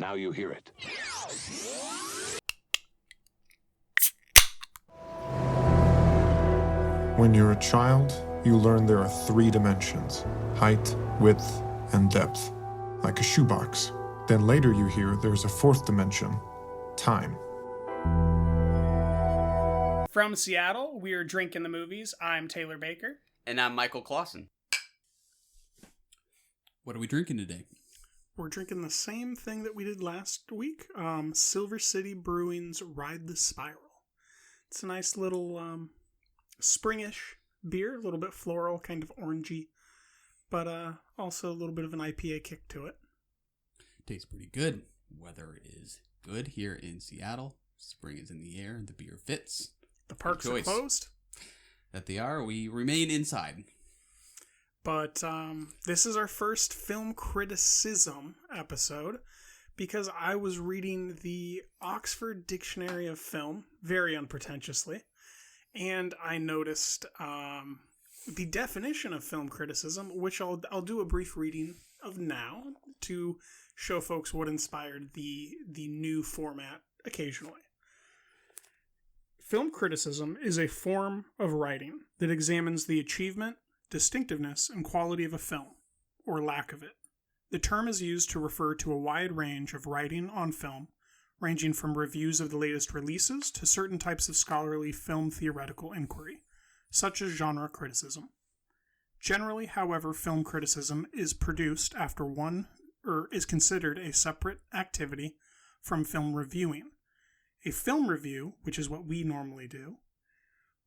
Now you hear it. When you're a child, you learn there are 3 dimensions: height, width, and depth, like a shoebox. Then later you hear there's a 4th dimension: time. From Seattle, we're Drinking the Movies. I'm Taylor Baker. And I'm Michael Clausen. What are we drinking today? We're drinking the same thing that we did last week, Silver City Brewing's Ride the Spiral. It's a nice little springish beer, a little bit floral, kind of orangey, but also a little bit of an IPA kick to it. Tastes pretty good. Weather is good here in Seattle. Spring is in the air. The beer fits. The parks are closed. That they are. We remain inside. But this is our first film criticism episode because I was reading the Oxford Dictionary of Film, very unpretentiously, and I noticed the definition of film criticism, which I'll do a brief reading of now to show folks what inspired the new format occasionally. Film criticism is a form of writing that examines the achievement, distinctiveness, and quality of a film, or lack of it. The term is used to refer to a wide range of writing on film, ranging from reviews of the latest releases to certain types of scholarly film theoretical inquiry, such as genre criticism. Generally, however, film criticism is produced after is considered a separate activity from film reviewing. A film review, which is what we normally do,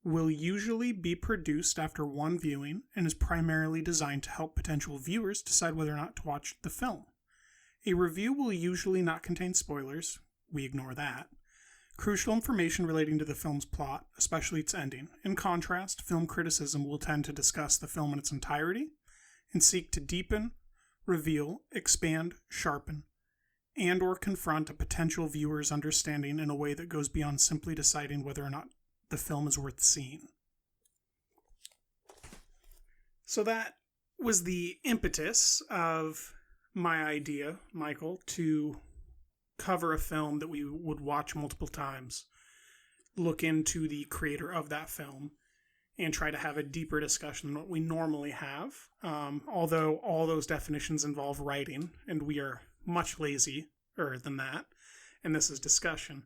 will usually be produced after one viewing and is primarily designed to help potential viewers decide whether or not to watch the film. A review will usually not contain spoilers. We ignore that. Crucial information relating to the film's plot, especially its ending. In contrast, film criticism will tend to discuss the film in its entirety and seek to deepen, reveal, expand, sharpen, and or confront a potential viewer's understanding in a way that goes beyond simply deciding whether or not the film is worth seeing. So that was the impetus of my idea, Michael, to cover a film that we would watch multiple times, look into the creator of that film, and try to have a deeper discussion than what we normally have. Although all those definitions involve writing, and we are much lazier than that, and this is discussion,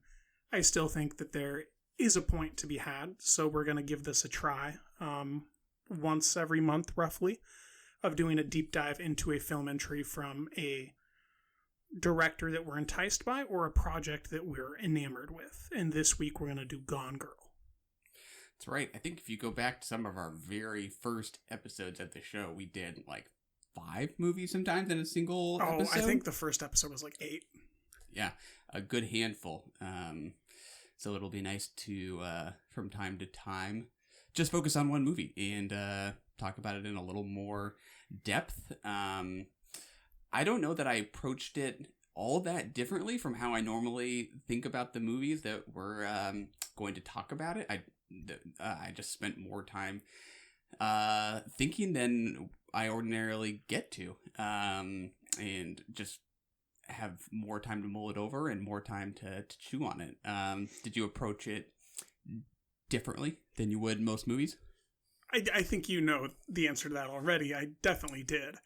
I still think that there is a point to be had, so we're going to give this a try once every month, roughly, of doing a deep dive into a film entry from a director that we're enticed by or a project that we're enamored with. And this week we're going to do Gone Girl. That's right. I think if you go back to some of our very first episodes of the show, we did like 5 movies sometimes in a single episode. I think the first episode was like 8. Yeah, a good handful. So it'll be nice to, from time to time, just focus on one movie and talk about it in a little more depth. I don't know that I approached it all that differently from how I normally think about the movies that we're going to talk about it. I just spent more time thinking than I ordinarily get to, and just have more time to mull it over and more time to chew on it. Did you approach it differently than you would most movies? I think you know the answer to that already. I definitely did.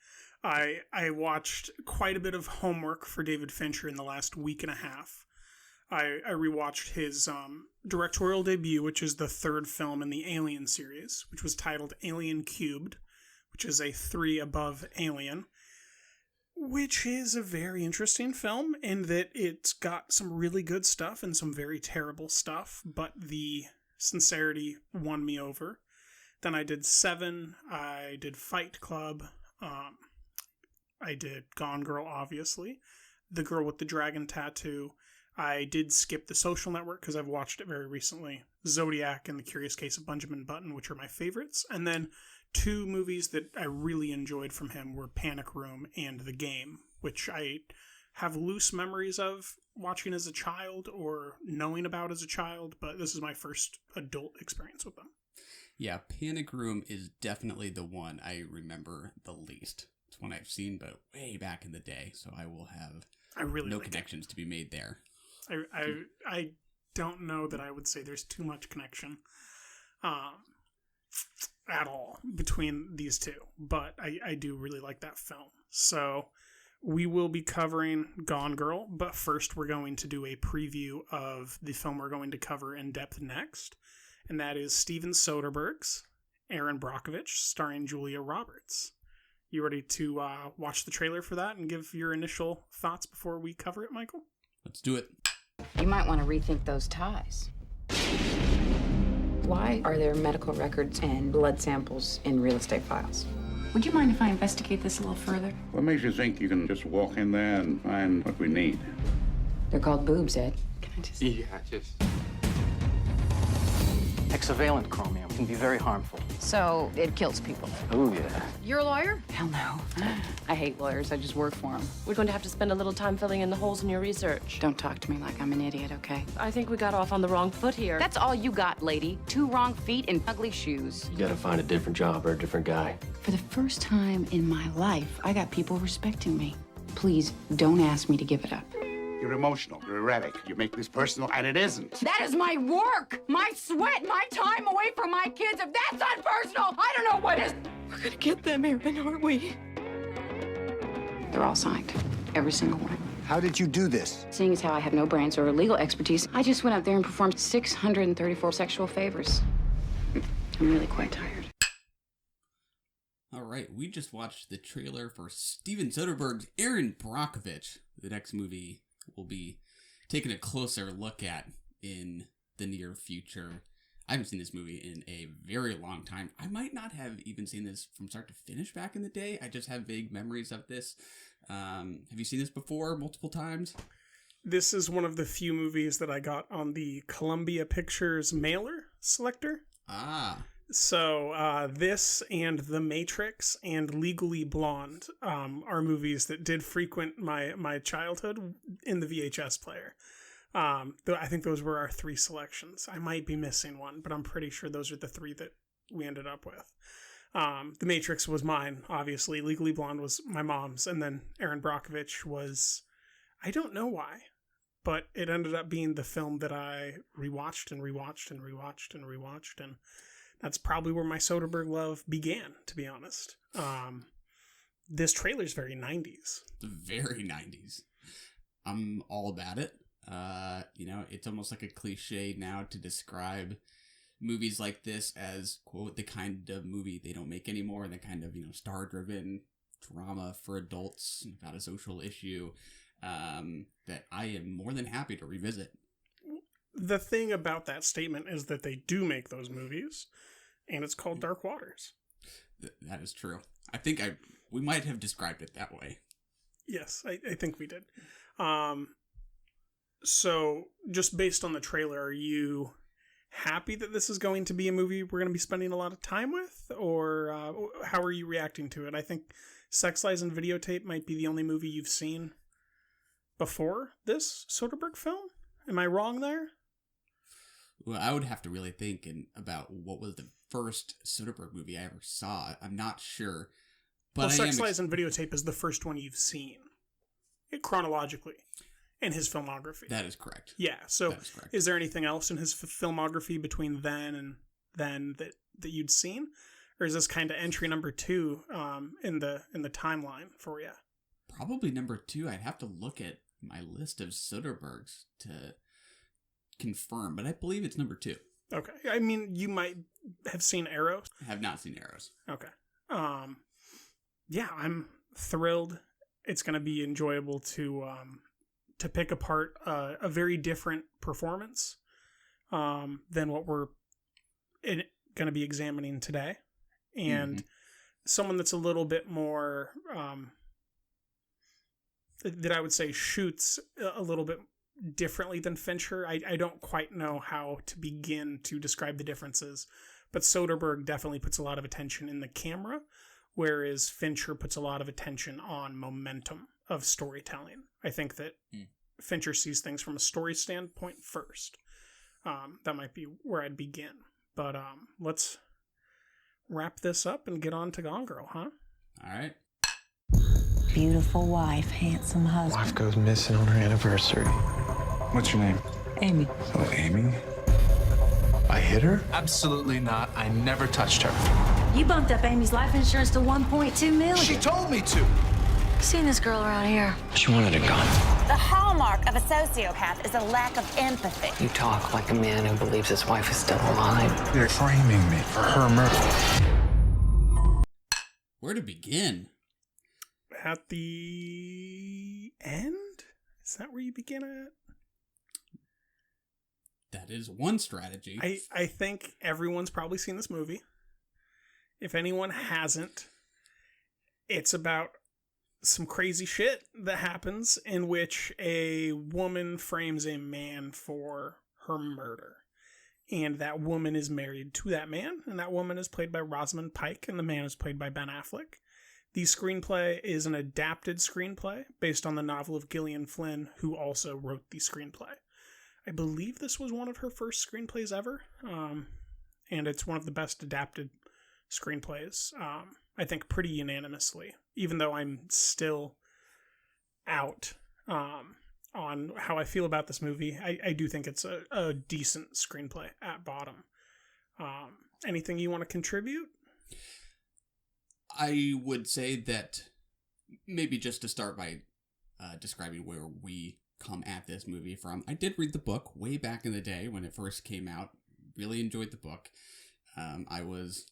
I watched quite a bit of homework for David Fincher in the last week and a half. I rewatched his directorial debut, which is the 3rd film in the Alien series, which was titled Alien Cubed, which is a 3 above Alien, which is a very interesting film in that it's got some really good stuff and some very terrible stuff, but the sincerity won me over. Then I did 7, I did Fight Club, I did Gone Girl, obviously, The Girl with the Dragon Tattoo. I did skip The Social Network because I've watched it very recently. Zodiac and The Curious Case of Benjamin Button, which are my favorites. And then 2 movies that I really enjoyed from him were Panic Room and The Game, which I have loose memories of watching as a child or knowing about as a child, but this is my first adult experience with them. Yeah, Panic Room is definitely the one I remember the least. It's one I've seen, but way back in the day, so I will have I really no like connections to be made there. I don't know that I would say there's too much connection at all between these two, but I do really like that film. So we will be covering Gone Girl, but first we're going to do a preview of the film we're going to cover in depth next, and that is Steven Soderberg's Erin Brockovich, starring Julia Roberts. You ready to watch the trailer for that and give your initial thoughts before we cover it, Michael? Let's do it. You might want to rethink those ties. Why are there medical records and blood samples in real estate files? Would you mind if I investigate this a little further? What makes you think you can just walk in there and find what we need? They're called boobs, Ed. Can I just... Yeah, just... Hexavalent chromium can be very harmful. So it kills people. Oh, yeah. You're a lawyer? Hell no. I hate lawyers. I just work for them. We're going to have to spend a little time filling in the holes in your research. Don't talk to me like I'm an idiot, okay? I think we got off on the wrong foot here. That's all you got, lady. 2 wrong feet and ugly shoes. You gotta find a different job or a different guy. For the first time in my life, I got people respecting me. Please don't ask me to give it up. You're emotional. You're erratic. You make this personal, and it isn't. That is my work, my sweat, my time away from my kids. If that's unpersonal, I don't know what is. We're going to get them, Erin, aren't we? They're all signed, every single one. How did you do this? Seeing as how I have no brains or legal expertise, I just went out there and performed 634 sexual favors. I'm really quite tired. All right, we just watched the trailer for Steven Soderberg's Erin Brockovich, the next movie we'll be taking a closer look at in the near future. I haven't seen this movie in a very long time. I might not have even seen this from start to finish back in the day. I just have vague memories of this. Have you seen this before multiple times? This is one of the few movies that I got on the Columbia Pictures mailer selector. Ah. So this and The Matrix and Legally Blonde are movies that did frequent my childhood in the VHS player. I think those were our 3 selections. I might be missing one, but I'm pretty sure those are the 3 that we ended up with. The Matrix was mine, obviously. Legally Blonde was my mom's. And then Erin Brockovich was, I don't know why, but it ended up being the film that I rewatched and rewatched and rewatched and rewatched. And that's probably where my Soderbergh love began, to be honest. This trailer's very 90s. Very 90s. I'm all about it. It's almost like a cliche now to describe movies like this as, quote, the kind of movie they don't make anymore, the kind of, star-driven drama for adults about a social issue that I am more than happy to revisit. The thing about that statement is that they do make those movies, and it's called Dark Waters. That is true. I think we might have described it that way. Yes, I think we did. So, just based on the trailer, are you happy that this is going to be a movie we're going to be spending a lot of time with? Or how are you reacting to it? I think Sex, Lies, and Videotape might be the only movie you've seen before this Soderbergh film. Am I wrong there? Well, I would have to really think about what was the first Soderbergh movie I ever saw. I'm not sure. But Sex, Lies, and Videotape is the first one you've seen, chronologically, in his filmography. That is correct. Yeah, so that is correct. Is there anything else in his filmography between then and then that you'd seen? Or is this kind of entry number 2 in the timeline for you? Probably number 2. I'd have to look at my list of Soderberghs to confirm, but I believe it's number 2. Okay. I mean, you might have seen Arrows. I have not seen Arrows. Okay. Yeah, I'm thrilled. It's going to be enjoyable to pick apart a very different performance than what we're going to be examining today. And someone that's a little bit more, that I would say shoots a little bit differently than Fincher. I don't quite know how to begin to describe the differences, but Soderbergh definitely puts a lot of attention in the camera, whereas Fincher puts a lot of attention on momentum of storytelling. I think that Fincher sees things from a story standpoint first. That might be where I'd begin. But let's wrap this up and get on to Gone Girl, huh? All right. Beautiful wife, handsome husband. Wife goes missing on her anniversary. What's your name? Amy. Oh, Amy? I hit her? Absolutely not. I never touched her. You bumped up Amy's life insurance to $1.2 million. She told me to. Seen this girl around here. She wanted a gun. The hallmark of a sociopath is a lack of empathy. You talk like a man who believes his wife is still alive. They're framing me for her murder. Where to begin? At the end? Is that where you begin at? That is one strategy. I think everyone's probably seen this movie. If anyone hasn't, it's about some crazy shit that happens in which a woman frames a man for her murder. And that woman is married to that man, and that woman is played by Rosamund Pike, and the man is played by Ben Affleck. The screenplay is an adapted screenplay based on the novel of Gillian Flynn, who also wrote the screenplay. I believe this was one of her first screenplays ever, and it's one of the best adapted screenplays, I think pretty unanimously, even though I'm still out on how I feel about this movie. I do think it's a decent screenplay at bottom. Anything you want to contribute? I would say that maybe just to start by describing where we come at this movie from. I did read the book way back in the day when it first came out. Really enjoyed the book. I was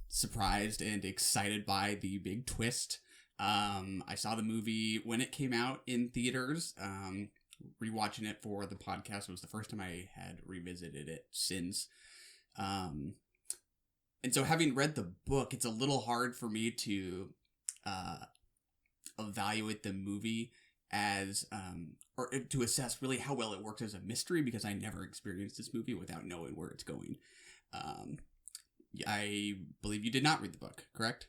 surprised and excited by the big twist. I saw the movie when it came out in theaters. Rewatching it for the podcast was the first time I had revisited it since. And so having read the book, it's a little hard for me to evaluate the movie as or to assess really how well it works as a mystery, because I never experienced this movie without knowing where it's going. I believe you did not read the book, correct?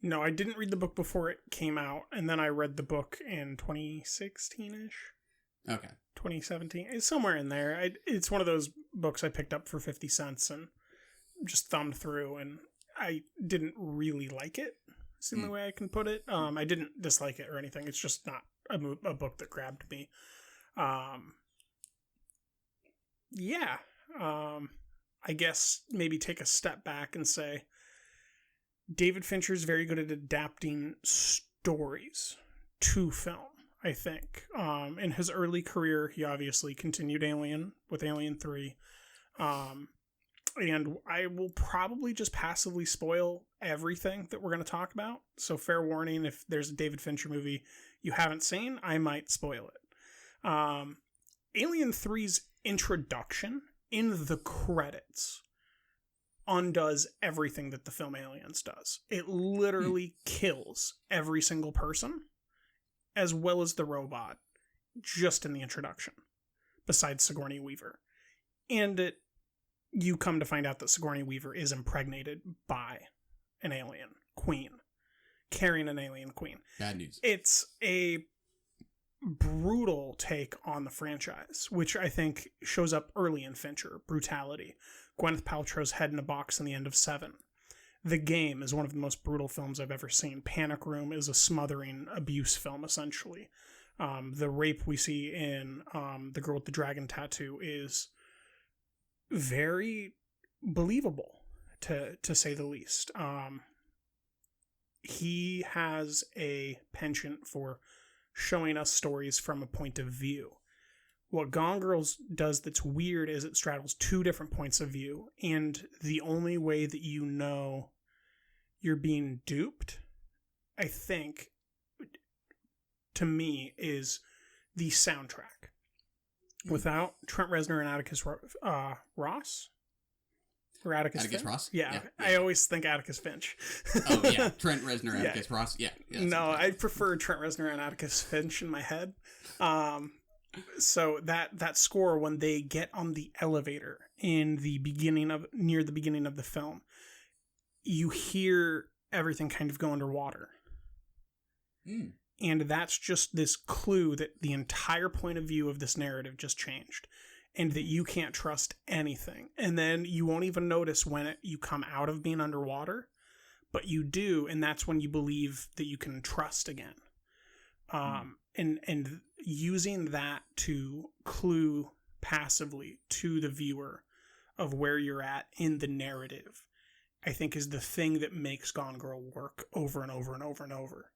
No, I didn't read the book before it came out, and then I read the book in 2016-ish. Okay. 2017. It's somewhere in there. It's one of those books I picked up for 50 cents and just thumbed through, and I didn't really like it. It's the only way I can put it. I didn't dislike it or anything. It's just not a book that grabbed me. I guess maybe take a step back and say David Fincher is very good at adapting stories to film, I think. In his early career, he obviously continued Alien with Alien 3. And I will probably just passively spoil everything that we're going to talk about. So fair warning, if there's a David Fincher movie you haven't seen, I might spoil it. Alien 3's introduction in the credits undoes everything that the film Aliens does. It literally kills every single person, as well as the robot, just in the introduction, besides Sigourney Weaver. And you come to find out that Sigourney Weaver is impregnated by an alien queen, carrying an alien queen. Bad news. It's a brutal take on the franchise, which I think shows up early in Fincher. Brutality. Gwyneth Paltrow's head in a box in the end of 7. The Game is one of the most brutal films I've ever seen. Panic Room is a smothering abuse film, essentially. The rape we see in The Girl with the Dragon Tattoo is very believable, to say the least. He has a penchant for showing us stories from a point of view. What Gone Girls does that's weird is it straddles 2 different points of view, and the only way that you know you're being duped, I think, to me, is the soundtrack. Without Trent Reznor and Atticus Ross? Or Atticus Finch? Ross? Yeah, I always think Atticus Finch. Oh, yeah. Trent Reznor, Atticus Ross. Yeah. No, I prefer Trent Reznor and Atticus Finch in my head. So that score, when they get on the elevator in the near the beginning of the film, you hear everything kind of go underwater. And that's just this clue that the entire point of view of this narrative just changed, and that you can't trust anything. And then you won't even notice when you come out of being underwater, but you do, and that's when you believe that you can trust again. and using that to clue passively to the viewer of where you're at in the narrative, I think is the thing that makes Gone Girl work over and over and over and over.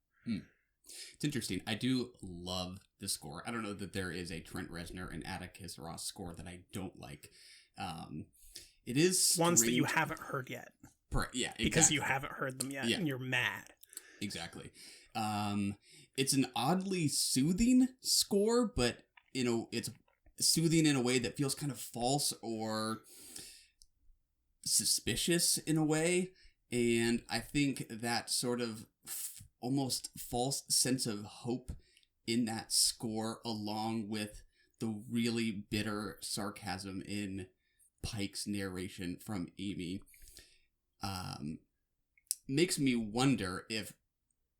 It's interesting. I do love the score. I don't know that there is a Trent Reznor and Atticus Ross score that I don't like. It is ones that you haven't heard yet. Yeah, exactly. Because you haven't heard them yet, and you're mad. Exactly. It's an oddly soothing score, but it's soothing in a way that feels kind of false or suspicious in a way. And I think that sort of almost false sense of hope in that score, along with the really bitter sarcasm in Pike's narration from Amy, makes me wonder if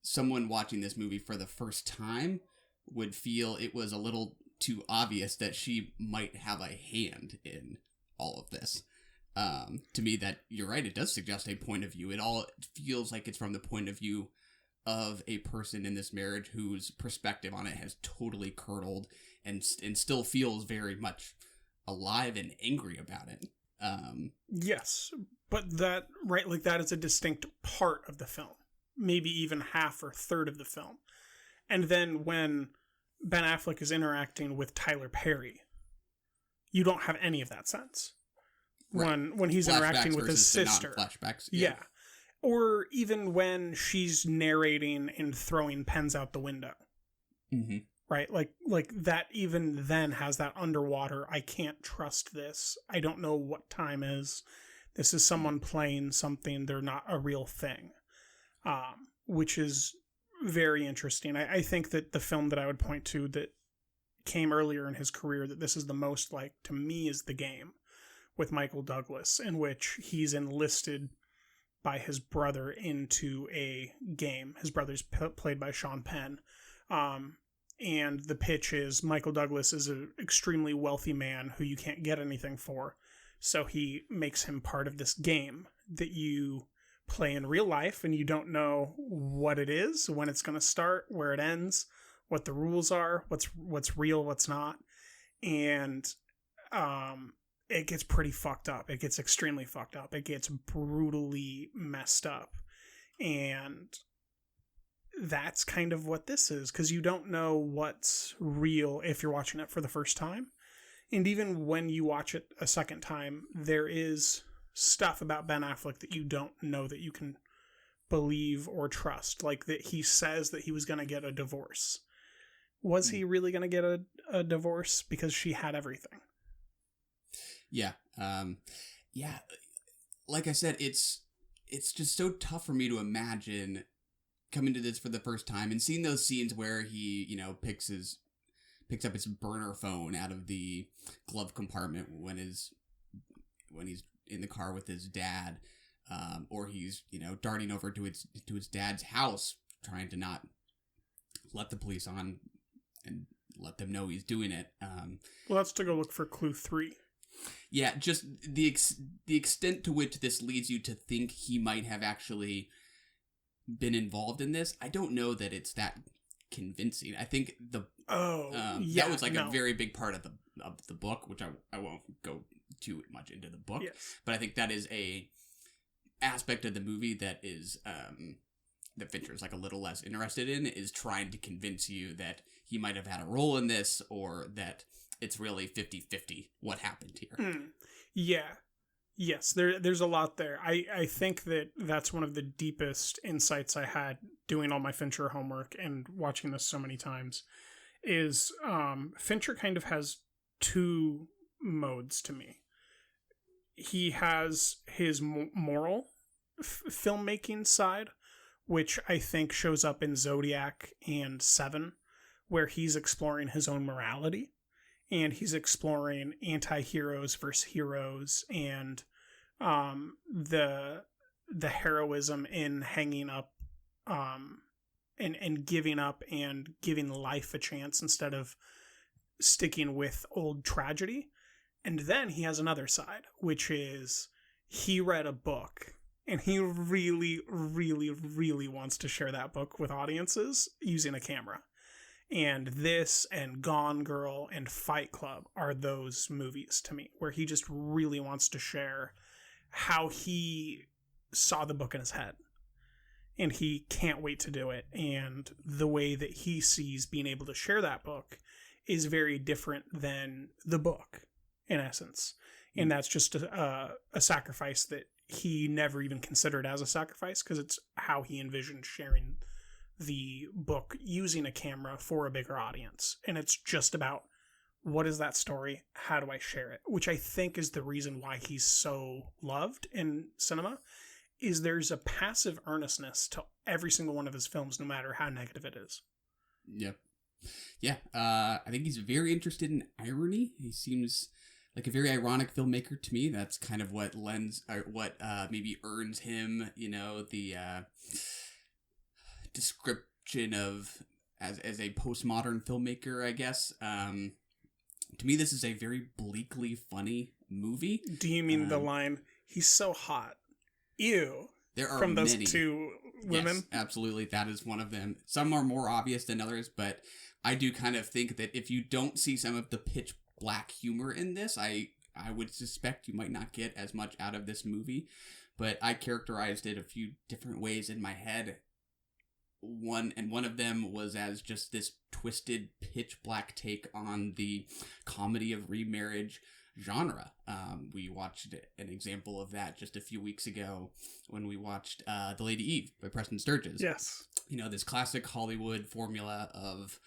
someone watching this movie for the first time would feel it was a little too obvious that she might have a hand in all of this. To me, that you're right, it does suggest a point of view. It all feels like it's from the point of view of a person in this marriage whose perspective on it has totally curdled and still feels very much alive and angry about it. Yes, but that, right, like that is a distinct part of the film, maybe even half or third of the film. And then when Ben Affleck is interacting with Tyler Perry, you don't have any of that sense. Right. When he's flashbacks interacting with his sister. Flashbacks. Yeah. Or even when she's narrating and throwing pens out the window. Mm-hmm. Right? Like that even then has that underwater, I can't trust this. I don't know what time is. This is someone playing something. They're not a real thing. Which is very interesting. I think that the film that I would point to that came earlier in his career that this is the most like, to me, is The Game with Michael Douglas, in which he's enlisted by his brother into a game. His brother's played by Sean Penn. And the pitch is Michael Douglas is an extremely wealthy man who you can't get anything for. So he makes him part of this game that you play in real life, and you don't know what it is, when it's going to start, where it ends, what the rules are, what's real, what's not. And it gets pretty fucked up. It gets extremely fucked up. It gets brutally messed up. And that's kind of what this is, because you don't know what's real if you're watching it for the first time. And even when you watch it a second time, there is stuff about Ben Affleck that you don't know that you can believe or trust. Like that he says that he was going to get a divorce. Was he really going to get a divorce? Because she had everything. Yeah. Yeah. Like I said, it's just so tough for me to imagine coming to this for the first time and seeing those scenes where he, picks up his burner phone out of the glove compartment when he's in the car with his dad, or he's, darting over to his dad's house, trying to not let the police on and let them know he's doing it. Well, let's take a look for clue 3. Yeah, just the extent to which this leads you to think he might have actually been involved in this. I don't know that it's that convincing. I think that was like a very big part of the book, which I won't go too much into the book. Yes. But I think that is a aspect of the movie that is that Fincher is like a little less interested in, is trying to convince you that he might have had a role in this, or that it's really 50-50 what happened here. Yeah. Yes, there's a lot there. I think that's one of the deepest insights I had doing all my Fincher homework and watching this so many times, is Fincher kind of has two modes to me. He has his moral filmmaking side, which I think shows up in Zodiac and Seven, where he's exploring his own morality. And he's exploring anti-heroes versus heroes, and the heroism in hanging up, and giving up and giving life a chance instead of sticking with old tragedy. And then he has another side, which is he read a book, and he really, really, really wants to share that book with audiences using a camera. And this and Gone Girl and Fight Club are those movies to me, where he just really wants to share how he saw the book in his head. And he can't wait to do it. And the way that he sees being able to share that book is very different than the book, in essence. And that's just a sacrifice that he never even considered as a sacrifice, because it's how he envisioned sharing the book using a camera for a bigger audience. And it's just about, what is that story? How do I share it? Which I think is the reason why he's so loved in cinema, is there's a passive earnestness to every single one of his films, no matter how negative it is. Yep. Yeah. I think he's very interested in irony. He seems like a very ironic filmmaker to me. That's kind of what maybe earns him, the description of as a postmodern filmmaker, I guess. To me, this is a very bleakly funny movie. Do you mean the line, "He's so hot"? Ew. There are from those many. two women? Yes, absolutely. That is one of them. Some are more obvious than others, but I do kind of think that if you don't see some of the pitch black humor in this, I would suspect you might not get as much out of this movie. But I characterized it a few different ways in my head. One of them was as just this twisted pitch black take on the comedy of remarriage genre. We watched an example of that just a few weeks ago when we watched The Lady Eve by Preston Sturges. Yes. This classic Hollywood formula of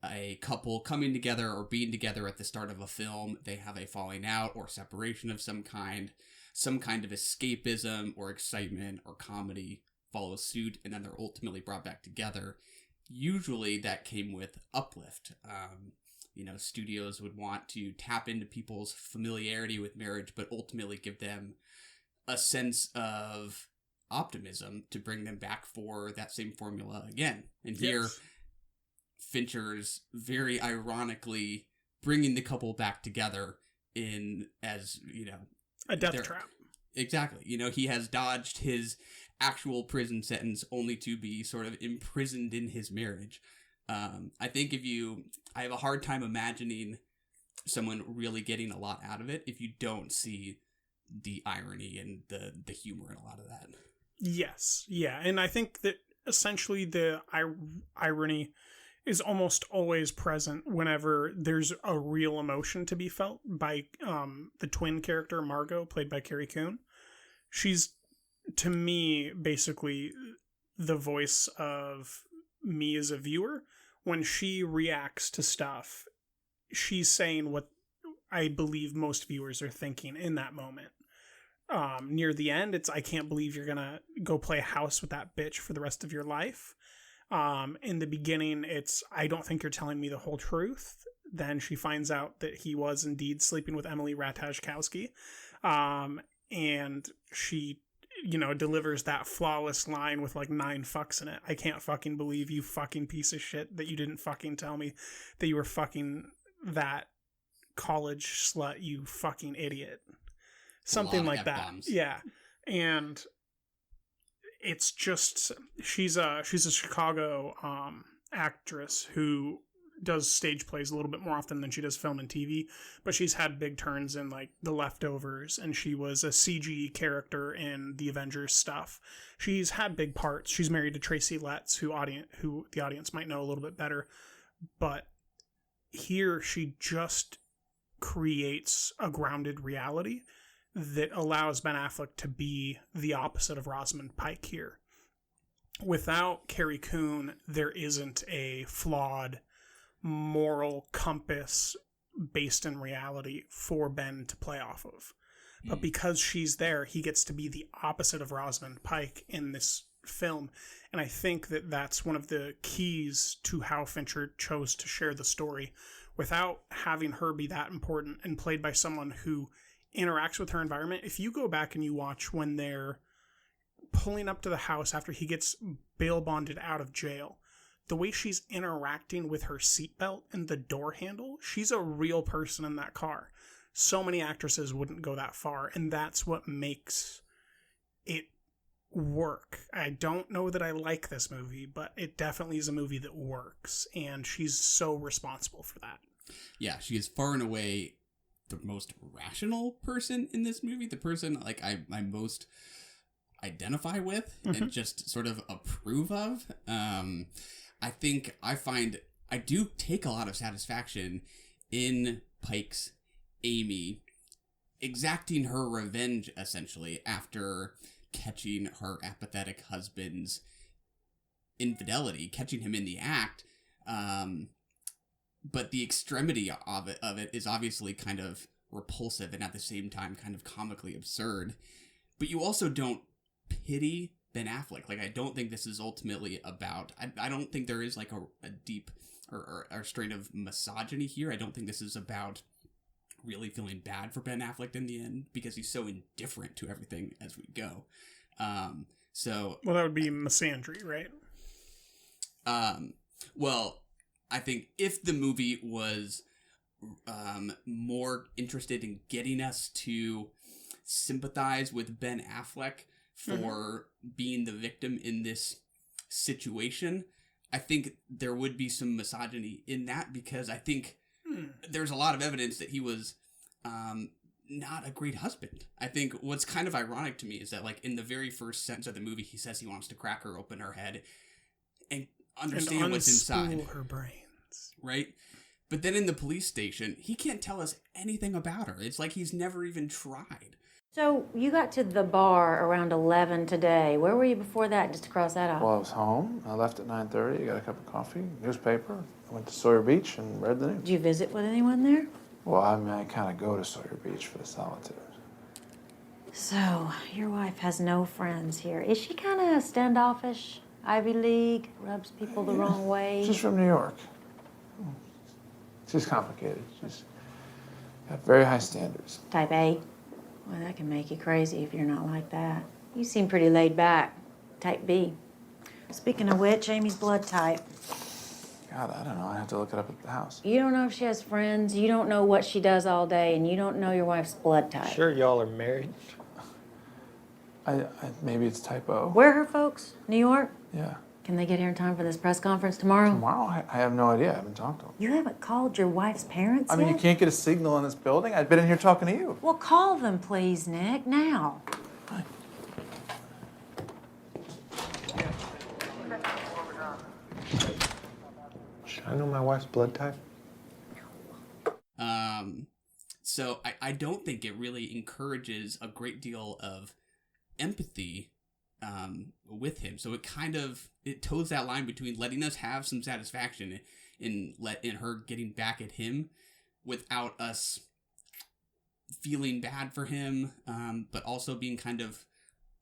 a couple coming together or being together at the start of a film. They have a falling out or separation of some kind of escapism or excitement or comedy follows suit, and then they're ultimately brought back together. Usually that came with uplift. Studios would want to tap into people's familiarity with marriage, but ultimately give them a sense of optimism to bring them back for that same formula again. And here, Yes. Fincher's very ironically bringing the couple back together in, as, A death trap. Exactly. He has dodged his actual prison sentence only to be sort of imprisoned in his marriage. I think I have a hard time imagining someone really getting a lot out of it if you don't see the irony and the humor in a lot of that. Yes. Yeah. And I think that essentially the irony is almost always present whenever there's a real emotion to be felt by the twin character, Margot, played by Carrie Coon. She's, to me, basically the voice of me as a viewer. When she reacts to stuff, she's saying what I believe most viewers are thinking in that moment. Near the end, it's, I can't believe you're gonna go play house with that bitch for the rest of your life. In the beginning, it's, I don't think you're telling me the whole truth. Then she finds out that he was indeed sleeping with Emily Ratajkowski. And she, delivers that flawless line with like 9 fucks in it. I can't fucking believe you fucking piece of shit that you didn't fucking tell me that you were fucking that college slut, you fucking idiot. Something like that. F-bombs. Yeah. And it's just, she's a Chicago actress who does stage plays a little bit more often than she does film and TV, but she's had big turns in like The Leftovers, and she was a CG character in the Avengers stuff. She's had big parts. She's married to Tracy Letts, who the audience might know a little bit better, but here she just creates a grounded reality that allows Ben Affleck to be the opposite of Rosamund Pike here. Without Carrie Coon, there isn't a flawed moral compass based in reality for Ben to play off of. But because she's there, he gets to be the opposite of Rosamund Pike in this film. And I think that that's one of the keys to how Fincher chose to share the story without having her be that important and played by someone who interacts with her environment. If you go back and you watch when they're pulling up to the house after he gets bail bonded out of jail, the way she's interacting with her seatbelt and the door handle, she's a real person in that car. So many actresses wouldn't go that far, and that's what makes it work. I don't know that I like this movie, but it definitely is a movie that works, and she's so responsible for that. Yeah, she is far and away the most rational person in this movie, the person like I most identify with and just sort of approve of. I think I do take a lot of satisfaction in Pike's Amy exacting her revenge, essentially, after catching her apathetic husband's infidelity, catching him in the act. But the extremity of it is obviously kind of repulsive and at the same time kind of comically absurd. But you also don't pity Ben Affleck. Like, I don't think this is ultimately about... I don't think there is like a deep or strain of misogyny here. I don't think this is about really feeling bad for Ben Affleck in the end because he's so indifferent to everything as we go. Well, that would be misandry, right? Well, I think if the movie was more interested in getting us to sympathize with Ben Affleck for being the victim in this situation, I think there would be some misogyny in that, because I think there's a lot of evidence that he was not a great husband. I think what's kind of ironic to me is that, like, in the very first sentence of the movie, he says he wants to crack her open her head and understand what's inside. Her brains. Right? But then in the police station, he can't tell us anything about her. It's like he's never even tried. So you got to the bar around 11 today. Where were you before that, just to cross that off? Well, I was home. I left at 9:30. I got a cup of coffee, newspaper. I went to Sawyer Beach and read the news. Did you visit with anyone there? Well, I mean, I kind of go to Sawyer Beach for the solitude. So, your wife has no friends here. Is she kind of standoffish? Ivy League? Rubs people the wrong way? She's from New York. She's complicated. She's got very high standards. Type A? Well, that can make you crazy if you're not like that. You seem pretty laid back. Type B. Speaking of which, Amy's blood type. God, I don't know. I have to look it up at the house. You don't know if she has friends, you don't know what she does all day, and you don't know your wife's blood type. Sure y'all are married? Maybe it's type O. Where are her folks? New York? Yeah. Can they get here in time for this press conference tomorrow? Tomorrow? I have no idea. I haven't talked to them. You haven't called your wife's parents I mean, yet? you can't get a signal in this building? I've been in here talking to you. Well, call them, please, Nick, now. Fine. Should I know my wife's blood type? So I don't think it really encourages a great deal of empathy with him. So it toes that line between letting us have some satisfaction in her getting back at him without us feeling bad for him, but also being kind of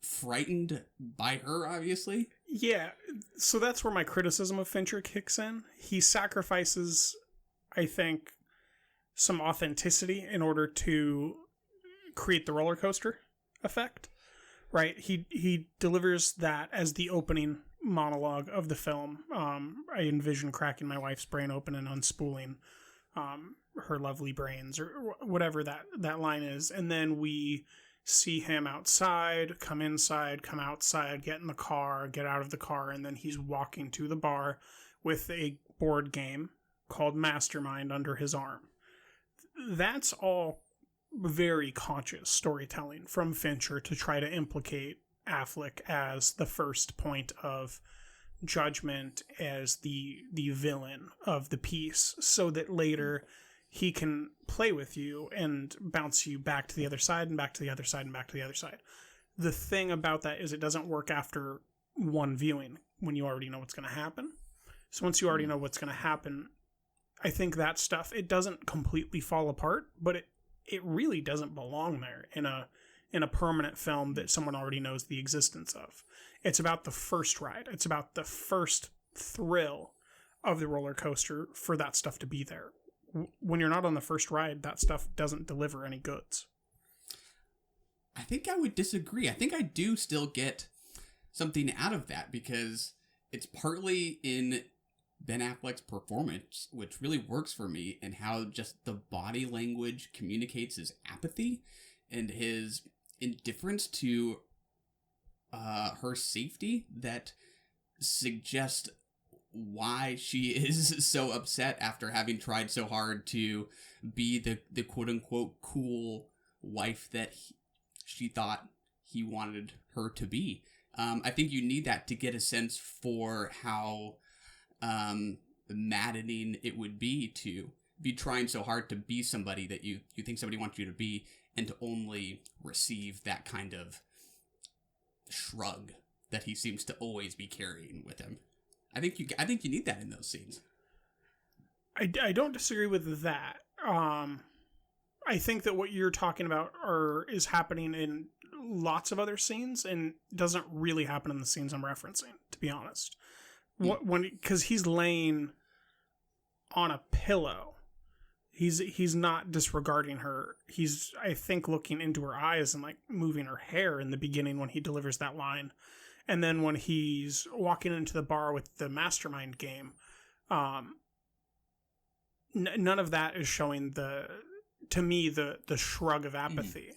frightened by her, obviously. Yeah, so that's where my criticism of Fincher kicks in. He sacrifices, I think, some authenticity in order to create the roller coaster effect. Right, he delivers that as the opening monologue of the film. I envision cracking my wife's brain open and unspooling her lovely brains, or whatever that line is. And then we see him outside, come inside, come outside, get in the car, get out of the car, and then he's walking to the bar with a board game called Mastermind under his arm. That's all very conscious storytelling from Fincher to try to implicate Affleck as the first point of judgment, as the villain of the piece, so that later he can play with you and bounce you back to the other side and back to the other side and back to the other side. The thing about that is it doesn't work after one viewing when you already know what's going to happen. So once you already know what's going to happen, I think that stuff, it doesn't completely fall apart, but it really doesn't belong there in a permanent film that someone already knows the existence of. It's about the first ride. It's about the first thrill of the roller coaster for that stuff to be there. When you're not on the first ride, that stuff doesn't deliver any goods. I think I would disagree. I think I do still get something out of that, because it's partly in Ben Affleck's performance, which really works for me, and how just the body language communicates his apathy and his indifference to her safety that suggest why she is so upset after having tried so hard to be the quote-unquote cool wife that she thought he wanted her to be. I think you need that to get a sense for how maddening it would be to be trying so hard to be somebody that you think somebody wants you to be, and to only receive that kind of shrug that he seems to always be carrying with him. I think you need that in those scenes. I don't disagree with that. I think that what you're talking about is happening in lots of other scenes and doesn't really happen in the scenes I'm referencing, to be honest. Because he's laying on a pillow. He's not disregarding her. He's, I think, looking into her eyes and like moving her hair in the beginning when he delivers that line. And then when he's walking into the bar with the mastermind game, none of that is showing the shrug of apathy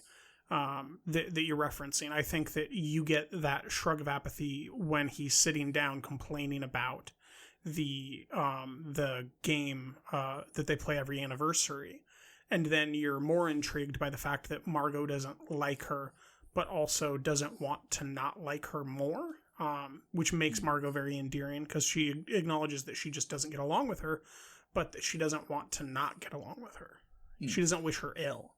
that you're referencing. I think that you get that shrug of apathy when he's sitting down complaining about the game that they play every anniversary, and then you're more intrigued by the fact that Margot doesn't like her, but also doesn't want to not like her more, which makes Margot very endearing because she acknowledges that she just doesn't get along with her, but that she doesn't want to not get along with her. She doesn't wish her ill.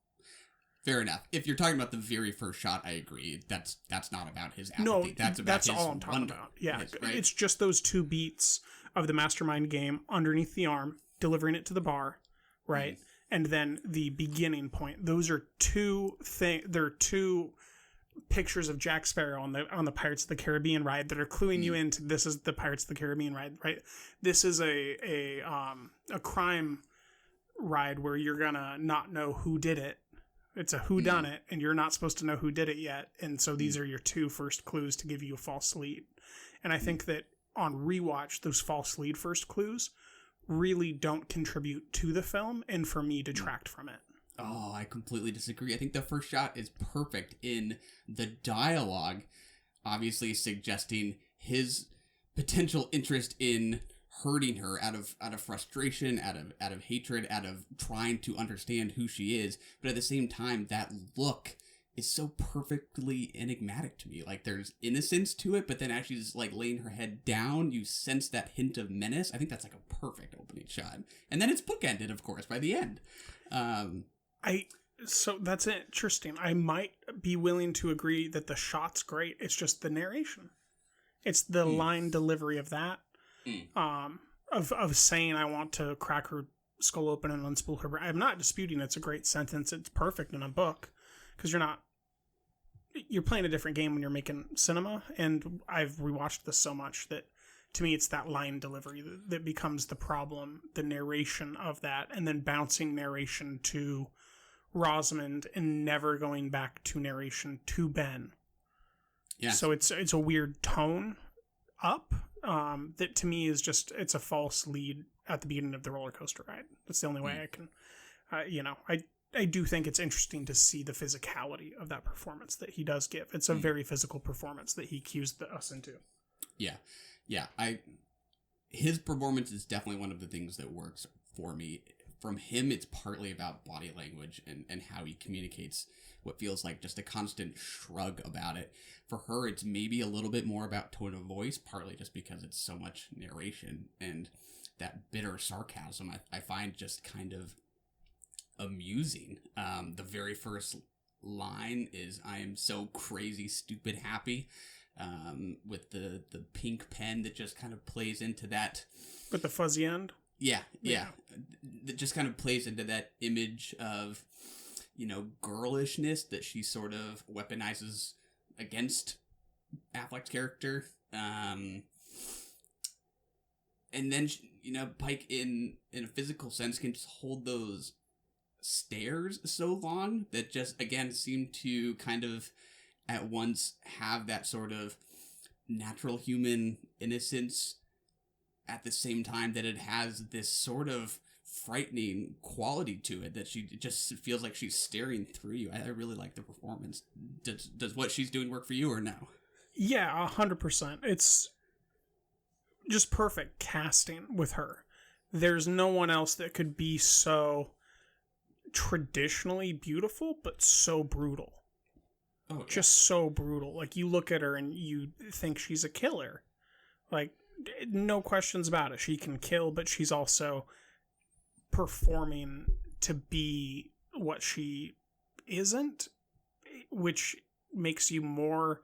Fair enough. If you're talking about the very first shot, I agree. That's not about his apathy. No, that's about that's his all I'm talking wonder. about. Yeah, Right? It's just those two beats of the mastermind game underneath the arm, delivering it to the bar, right? And then the beginning point. Those are two pictures of Jack Sparrow on the Pirates of the Caribbean ride that are cluing you into this is the Pirates of the Caribbean ride, right? This is a crime ride where you're gonna not know who did it. It's a whodunit, and you're not supposed to know who did it yet. And so these are your two first clues to give you a false lead. And I think that on rewatch, those false lead first clues really don't contribute to the film, and for me, detract from it. Oh, I completely disagree. I think the first shot is perfect in the dialogue, obviously suggesting his potential interest in hurting her out of frustration, out of hatred, out of trying to understand who she is. But at the same time, that look is so perfectly enigmatic to me. Like, there's innocence to it, but then as she's like laying her head down, you sense that hint of menace. I think that's like a perfect opening shot. And then it's bookended, of course, by the end. So that's interesting. I might be willing to agree that the shot's great. It's just the narration. It's the line delivery of that. Of saying I want to crack her skull open and unspool her brain. I'm not disputing it's a great sentence. It's perfect in a book because you're playing a different game when you're making cinema. And I've rewatched this so much that to me it's that line delivery that becomes the problem, the narration of that, and then bouncing narration to Rosamund and never going back to narration to Ben. Yeah. So it's a weird tone up. That to me is just, it's a false lead at the beginning of the roller coaster ride. That's the only way I can, I do think it's interesting to see the physicality of that performance that he does give. It's a very physical performance that he cues us into. Yeah. His performance is definitely one of the things that works for me. From him, it's partly about body language and how he communicates what feels like just a constant shrug about it. For her, it's maybe a little bit more about tone of voice, partly just because it's so much narration, and that bitter sarcasm I find just kind of amusing. The very first line is, "I am so crazy, stupid, happy," with the pink pen that just kind of plays into that. With the fuzzy end? Yeah. That just kind of plays into that image of, girlishness that she sort of weaponizes against Affleck's character. And then, Pike in a physical sense can just hold those stares so long that just, again, seem to kind of at once have that sort of natural human innocence at the same time that it has this sort of frightening quality to it, that she just feels like she's staring through you. I really like the performance. Does what she's doing work for you or no? Yeah, 100%. It's just perfect casting with her. There's no one else that could be so traditionally beautiful, but so brutal. Oh, yeah. Just so brutal. Like, you look at her and you think she's a killer. Like, no questions about it. She can kill, but she's also performing to be what she isn't, which makes you more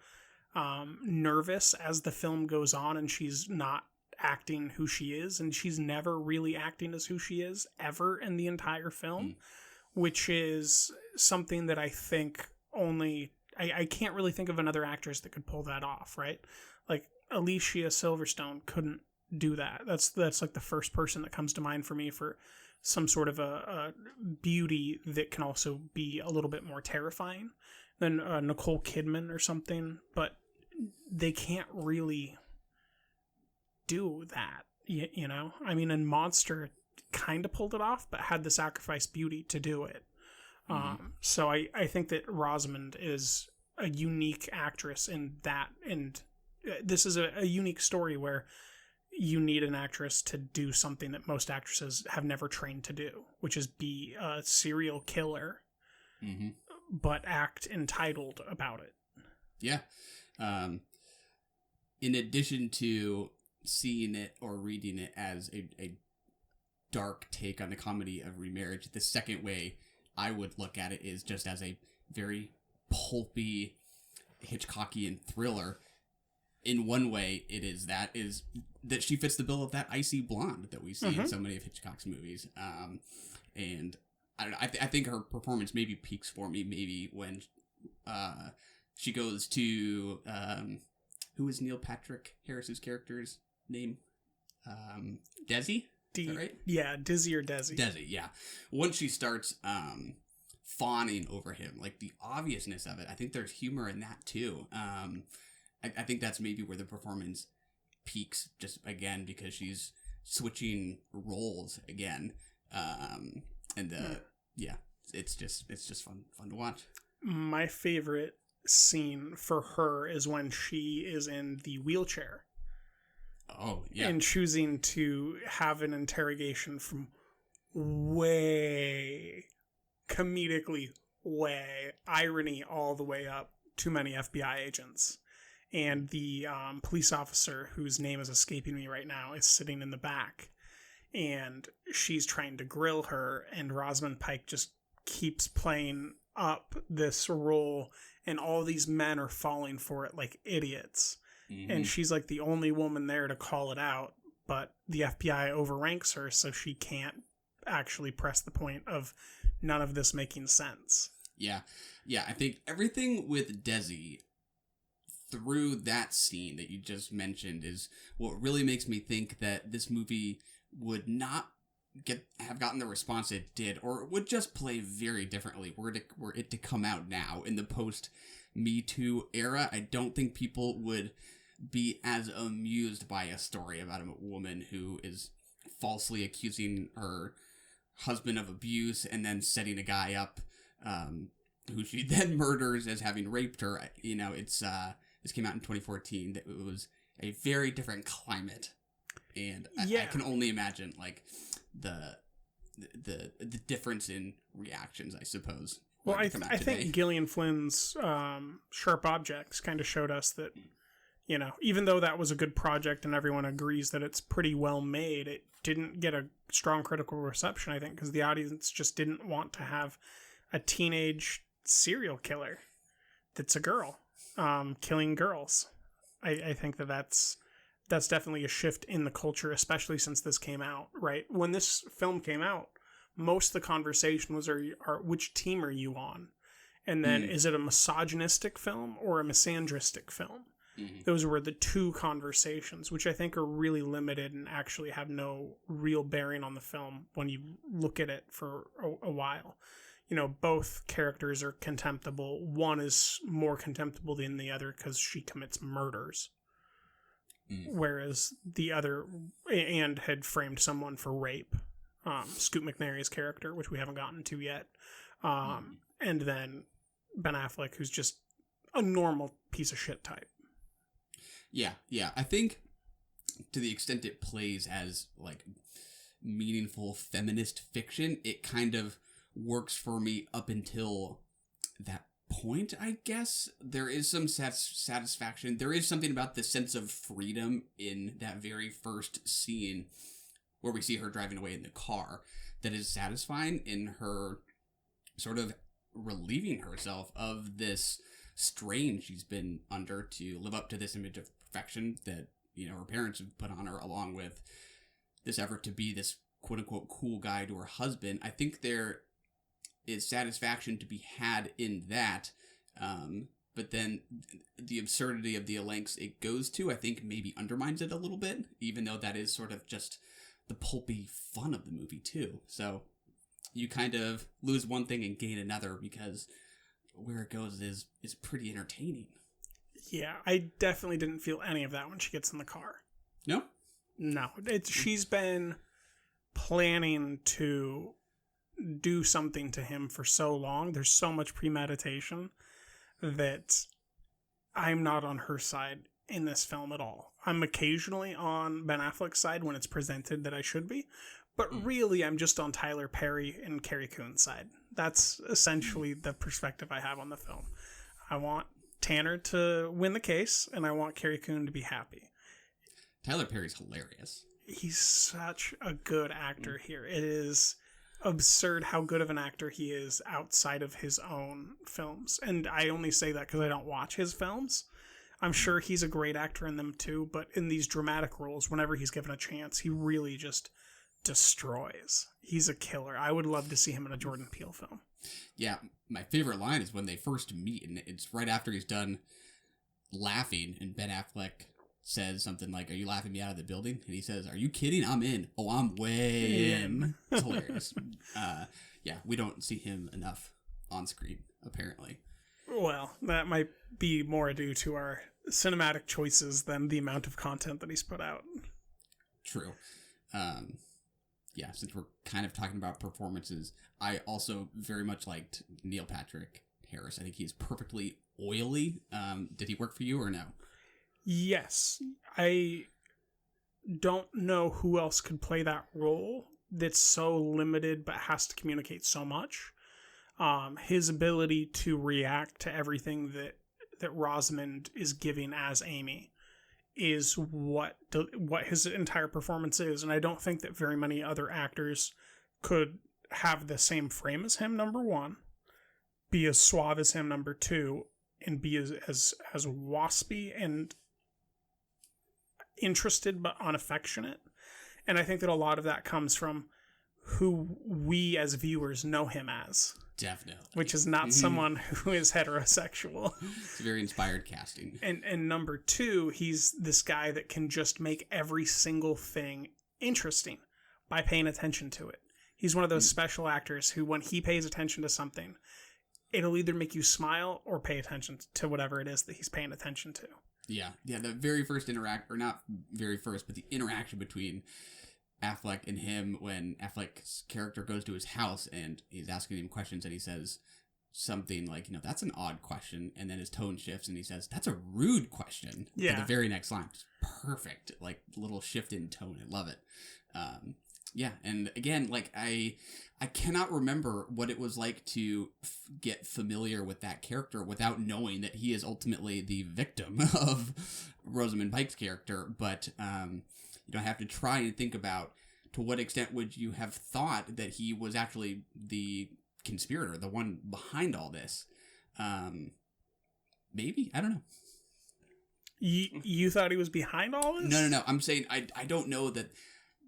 nervous as the film goes on, and she's not acting who she is, and she's never really acting as who she is ever in the entire film, which is something that I think only I can't really think of another actress that could pull that off, right? Like, Alicia Silverstone couldn't do that. That's like the first person that comes to mind for me for some sort of a beauty that can also be a little bit more terrifying than Nicole Kidman or something, but they can't really do that, you know? I mean, and Monster kind of pulled it off, but had the sacrifice beauty to do it. So I think that Rosamund is a unique actress in that, and this is a unique story where you need an actress to do something that most actresses have never trained to do, which is be a serial killer, but act entitled about it. Yeah. In addition to seeing it or reading it as a dark take on the comedy of remarriage, the second way I would look at it is just as a very pulpy Hitchcockian thriller. In one way, it is that she fits the bill of that icy blonde that we see in so many of Hitchcock's movies. And I don't know, I think her performance maybe peaks for me maybe when she goes to who is Neil Patrick Harris's character's name? Desi? Is that right? Yeah, Dizzy or Desi. Desi, yeah. Once she starts fawning over him, like the obviousness of it, I think there's humor in that too. I think that's maybe where the performance peaks, just again because she's switching roles again, it's just fun to watch. My favorite scene for her is when she is in the wheelchair. Oh yeah, and choosing to have an interrogation from way comedically way irony all the way up. Too many FBI agents. And the police officer, whose name is escaping me right now, is sitting in the back. And she's trying to grill her, and Rosamund Pike just keeps playing up this role, and all these men are falling for it like idiots. And she's like the only woman there to call it out, but the FBI overranks her, so she can't actually press the point of none of this making sense. Yeah. I think everything with Desi through that scene that you just mentioned is what really makes me think that this movie would not have gotten the response it did, or it would just play very differently were it to come out now in the post Me Too era. I don't think people would be as amused by a story about a woman who is falsely accusing her husband of abuse and then setting a guy up who she then murders as having raped her. You know, it's this came out in 2014. It was a very different climate, and I can only imagine like the difference in reactions, I suppose. Well, I think Gillian Flynn's Sharp Objects kind of showed us that, you know, even though that was a good project and everyone agrees that it's pretty well made, it didn't get a strong critical reception, I think, because the audience just didn't want to have a teenage serial killer that's a girl killing girls. I think that's definitely a shift in the culture, especially since this came out, right? When this film came out, most of the conversation was, which team are you on? And then, is it a misogynistic film or a misandristic film? Those were the two conversations, which I think are really limited and actually have no real bearing on the film when you look at it for a while. You know, both characters are contemptible. One is more contemptible than the other because she commits murders. Whereas the other, and had framed someone for rape. Scoot McNairy's character, which we haven't gotten to yet. And then Ben Affleck, who's just a normal piece of shit type. Yeah. I think to the extent it plays as like meaningful feminist fiction, it kind of works for me up until that point, I guess. There is some satisfaction. There is something about the sense of freedom in that very first scene where we see her driving away in the car that is satisfying, in her sort of relieving herself of this strain she's been under to live up to this image of perfection that, you know, her parents have put on her, along with this effort to be this quote-unquote cool guy to her husband. I think there is satisfaction to be had in that, but then the absurdity of the lengths it goes to, I think, maybe undermines it a little bit, even though that is sort of just the pulpy fun of the movie too. So you kind of lose one thing and gain another, because where it goes is pretty entertaining. Yeah, I definitely didn't feel any of that when she gets in the car. No? No. She's been planning to do something to him for so long. There's so much premeditation that I'm not on her side in this film at all. I'm occasionally on Ben Affleck's side when it's presented that I should be, but really I'm just on Tyler Perry and Carrie Coon's side. That's essentially the perspective I have on the film. I want Tanner to win the case, and I want Carrie Coon to be happy. Tyler Perry's hilarious. He's such a good actor here. It is absurd how good of an actor he is outside of his own films. And I only say that because I don't watch his films. I'm sure he's a great actor in them too, but in these dramatic roles, whenever he's given a chance, he really just destroys. He's a killer. I would love to see him in a Jordan Peele film. Yeah, my favorite line is when they first meet, and it's right after he's done laughing, and Ben Affleck says something like, "Are you laughing me out of the building?" And he says, "Are you kidding? I'm in. Oh, I'm way in." It's hilarious. Yeah, we don't see him enough on screen, apparently. Well, that might be more due to our cinematic choices than the amount of content that he's put out. True. Yeah, since we're kind of talking about performances, I also very much liked Neil Patrick Harris. I think he's perfectly oily. Did he work for you or no? Yes. I don't know who else could play that role that's so limited but has to communicate so much. His ability to react to everything that Rosamund is giving as Amy is what his entire performance is, and I don't think that very many other actors could have the same frame as him, number one, be as suave as him, number two, and be as waspy and interested but unaffectionate. And I think that a lot of that comes from who we as viewers know him as. Definitely. Which is not someone who is heterosexual. It's very inspired casting. And number two, he's this guy that can just make every single thing interesting by paying attention to it. He's one of those special actors who, when he pays attention to something, it'll either make you smile or pay attention to whatever it is that he's paying attention to. Yeah. The very first not very first, but the interaction between Affleck and him, when Affleck's character goes to his house and he's asking him questions, and he says something like, "That's an odd question," and then his tone shifts and he says, "That's a rude question." Yeah. For the very next line. It's perfect, like little shift in tone. I love it. Yeah, and again, like I cannot remember what it was like to get familiar with that character without knowing that he is ultimately the victim of Rosamund Pike's character, but you don't have to try and think about to what extent would you have thought that he was actually the conspirator, the one behind all this. Maybe, I don't know. You thought he was behind all this? No. I'm saying I don't know that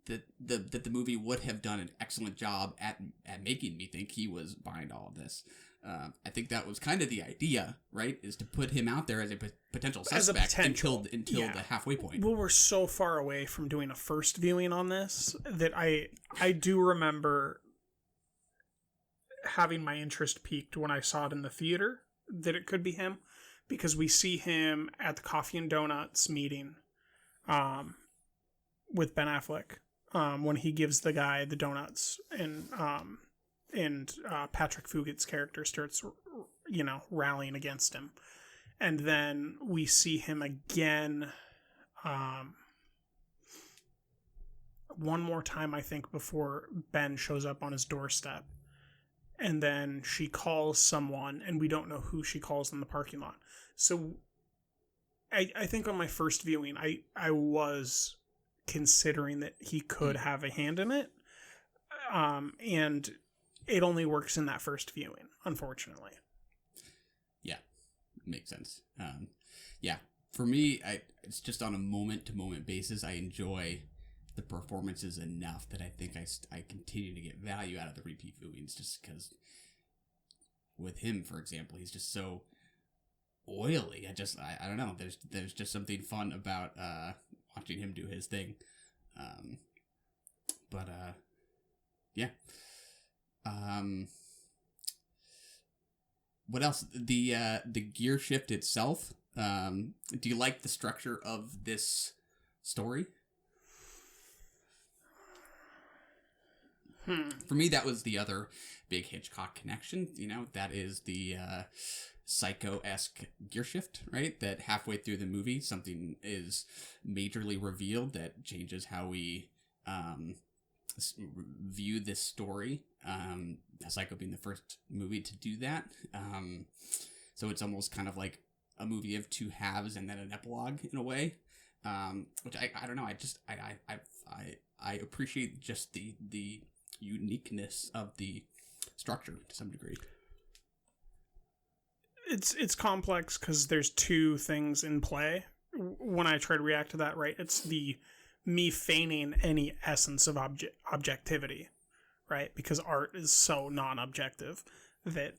the movie would have done an excellent job at making me think he was behind all of this. I think that was kind of the idea, right? Is to put him out there as a potential suspect until the halfway point. Well, we're so far away from doing a first viewing on this that I do remember having my interest piqued when I saw it in the theater that it could be him, because we see him at the Coffee and Donuts meeting with Ben Affleck when he gives the guy the donuts, and Patrick Fugit's character starts, rallying against him. And then we see him again one more time, I think, before Ben shows up on his doorstep. And then she calls someone, and we don't know who she calls in the parking lot. So I think on my first viewing, I was considering that he could have a hand in it. And it only works in that first viewing, unfortunately. Yeah, makes sense. Yeah, for me, it's just on a moment-to-moment basis. I enjoy the performances enough that I think I continue to get value out of the repeat viewings, just because with him, for example, he's just so oily. I don't know. There's just something fun about watching him do his thing. Yeah. What else? The gear shift itself. Do you like the structure of this story? For me, that was the other big Hitchcock connection. That is the Psycho-esque gear shift, right? That halfway through the movie, something is majorly revealed that changes how we view this story. Psycho being the first movie to do that. So it's almost kind of like a movie of two halves and then an epilogue in a way. Which I don't know. I appreciate just the uniqueness of the structure to some degree. It's complex because there's two things in play when I try to react to that, right? It's me feigning any essence of objectivity, right? Because art is so non-objective that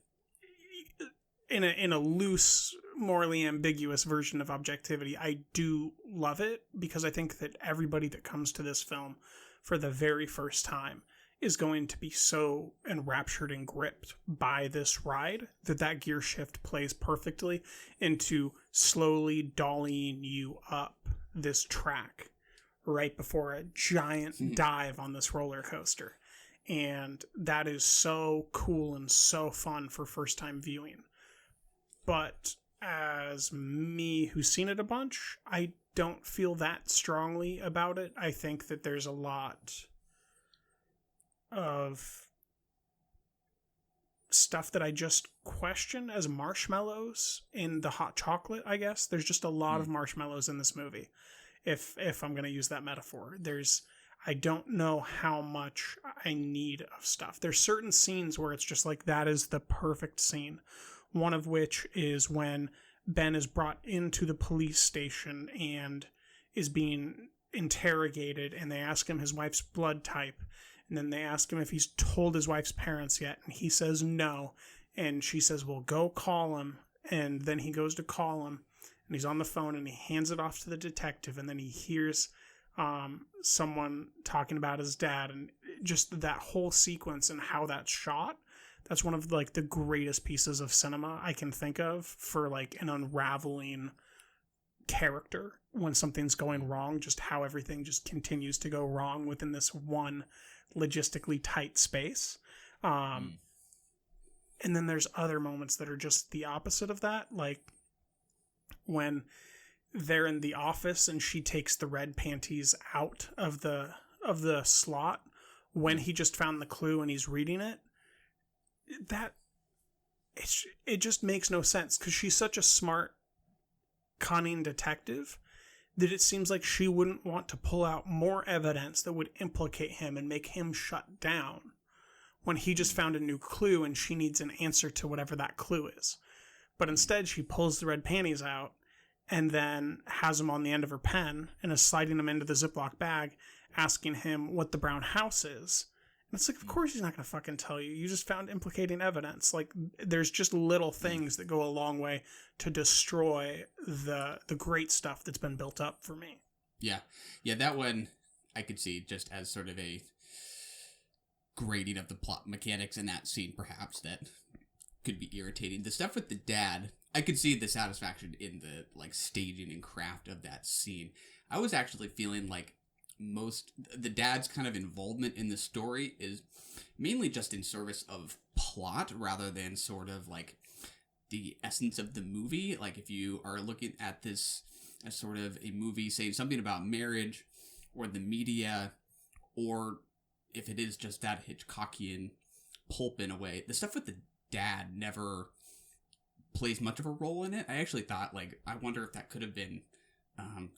in a loose, morally ambiguous version of objectivity, I do love it because I think that everybody that comes to this film for the very first time is going to be so enraptured and gripped by this ride that gear shift plays perfectly into slowly dollying you up this track right before a giant dive on this roller coaster. And that is so cool and so fun for first time viewing. But as me who's seen it a bunch, I don't feel that strongly about it. I think that there's a lot of stuff that I just question as marshmallows in the hot chocolate, I guess. There's just a lot of marshmallows in this movie, if I'm going to use that metaphor. I don't know how much I need of stuff. There's certain scenes where it's just like, that is the perfect scene. One of which is when Ben is brought into the police station and is being interrogated, and they ask him his wife's blood type. And then they ask him if he's told his wife's parents yet. And he says no. And she says, well, go call him. And then he goes to call him. And he's on the phone and he hands it off to the detective. And then he hears someone talking about his dad. And just that whole sequence and how that's shot. That's one of like the greatest pieces of cinema I can think of for like an unraveling character when something's going wrong. Just how everything just continues to go wrong within this one logistically tight space. And then there's other moments that are just the opposite of that, like when they're in the office and she takes the red panties out of the slot when he just found the clue and he's reading it. It just makes no sense because she's such a smart, cunning detective that it seems like she wouldn't want to pull out more evidence that would implicate him and make him shut down when he just found a new clue and she needs an answer to whatever that clue is. But instead, she pulls the red panties out and then has them on the end of her pen and is sliding them into the Ziploc bag, asking him what the brown house is. And it's like, of course he's not going to fucking tell you. You just found implicating evidence. Like, there's just little things that go a long way to destroy the great stuff that's been built up for me. Yeah, that one I could see just as sort of a grading of the plot mechanics in that scene, perhaps, that could be irritating. The stuff with the dad, I could see the satisfaction in the like staging and craft of that scene. I was actually feeling like the dad's kind of involvement in the story is mainly just in service of plot rather than sort of like the essence of the movie. Like if you are looking at this as sort of a movie saying something about marriage or the media, or if it is just that Hitchcockian pulp in a way. The stuff with the dad never plays much of a role in it. I actually thought, like, I wonder if that could have been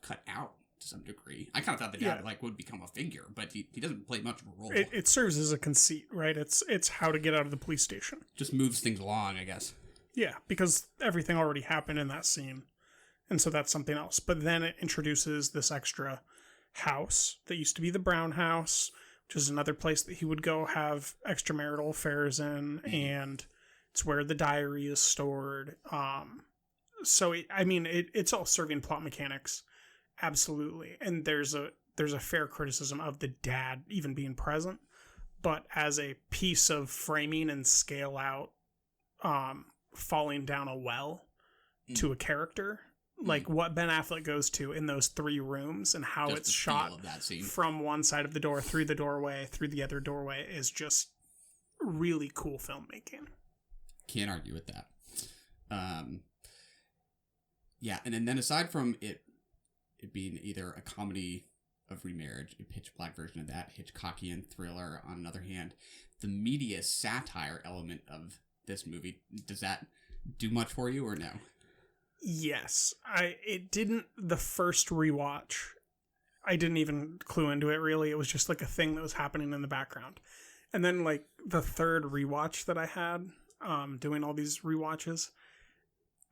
cut out to some degree. I kind of thought the dad would become a figure, but he doesn't play much of a role. It serves as a conceit, right? It's how to get out of the police station. Just moves things along, I guess. Yeah, because everything already happened in that scene, and so that's something else. But then it introduces this extra house that used to be the Brown house, which is another place that he would go have extramarital affairs in, and it's where the diary is stored. So it's all serving plot mechanics, absolutely. And there's a fair criticism of the dad even being present, but as a piece of framing and scale out, falling down a well to a character, like what Ben Affleck goes to in those 3 rooms and how it's shot from one side of the door through the doorway through the other doorway is just really cool filmmaking. Can't argue with that. Yeah, and then aside from it being either a comedy of remarriage, a pitch black version of that, Hitchcockian thriller on another hand, the media satire element of this movie, does that do much for you or no? Yes. It didn't the first rewatch. I didn't even clue into it really. It was just like a thing that was happening in the background. And then like the third rewatch that I had, doing all these rewatches,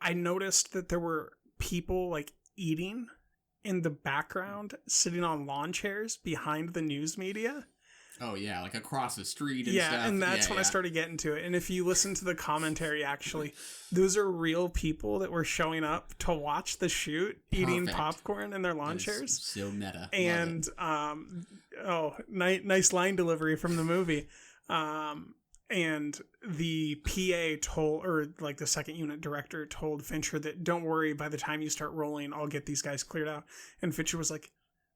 I noticed that there were people like eating in the background, sitting on lawn chairs behind the news media. Oh, yeah, like across the street and yeah, stuff. And that's when I started getting to it. And if you listen to the commentary, actually, those are real people that were showing up to watch the shoot, eating popcorn in their lawn chairs. So meta. And, nice line delivery from the movie. And the PA told, or like the second unit director told Fincher that, don't worry, by the time you start rolling, I'll get these guys cleared out. And Fincher was like,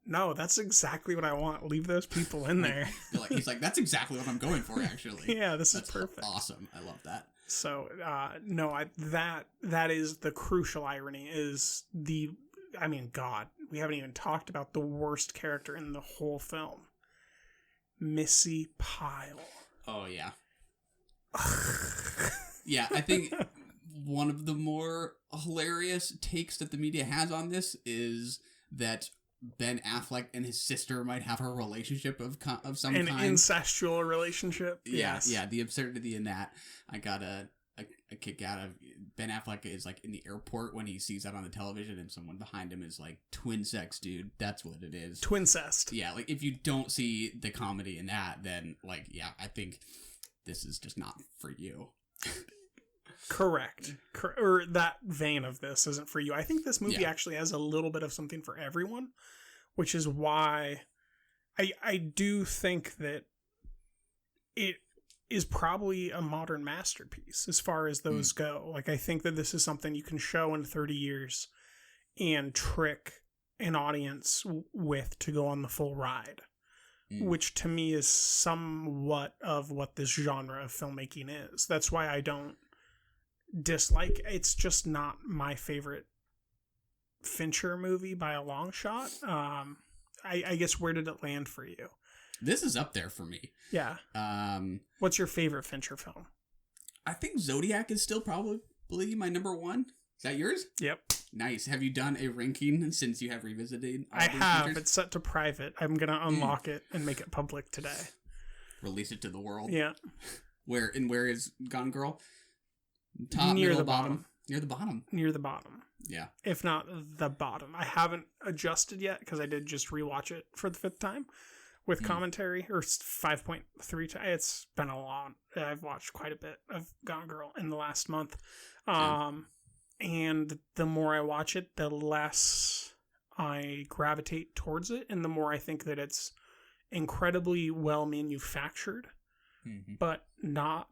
no, that's exactly what I want. Leave those people in there. He's like, that's exactly what I'm going for, actually. Yeah, that's perfect. Awesome. I love that. So, that is the crucial irony is God, we haven't even talked about the worst character in the whole film. Missy Pyle. Oh, yeah. Yeah, I think one of the more hilarious takes that the media has on this is that Ben Affleck and his sister might have a relationship of some kind. An incestual relationship. Yes. Yeah, the absurdity in that. I got a kick out of Ben Affleck is like in the airport when he sees that on the television and someone behind him is like, twin sex, dude. That's what it is. Twincest. Yeah, like if you don't see the comedy in that, then like, yeah, I think this is just not for you. Correct. Or that vein of this isn't for you. I think this movie actually has a little bit of something for everyone, which is why I do think that it is probably a modern masterpiece as far as those go. Like, I think that this is something you can show in 30 years and trick an audience with to go on the full ride, which to me is somewhat of what this genre of filmmaking is. That's why I don't dislike. It's just not my favorite Fincher movie by a long shot. I guess, where did it land for you? This is up there for me. Yeah. What's your favorite Fincher film? I think Zodiac is still probably my number one. Is that yours? Yep. Nice. Have you done a ranking since you have revisited? I have. Features? It's set to private. I'm gonna unlock it and make it public today. Release it to the world. Yeah. Where is Gone Girl? Top, near middle, the bottom. Near the bottom. Near the bottom. Yeah. If not the bottom. I haven't adjusted yet because I did just rewatch it for the 5th time with commentary, or 5.3 times. It's been a long. I've watched quite a bit of Gone Girl in the last month. And the more I watch it, the less I gravitate towards it, and the more I think that it's incredibly well manufactured, but not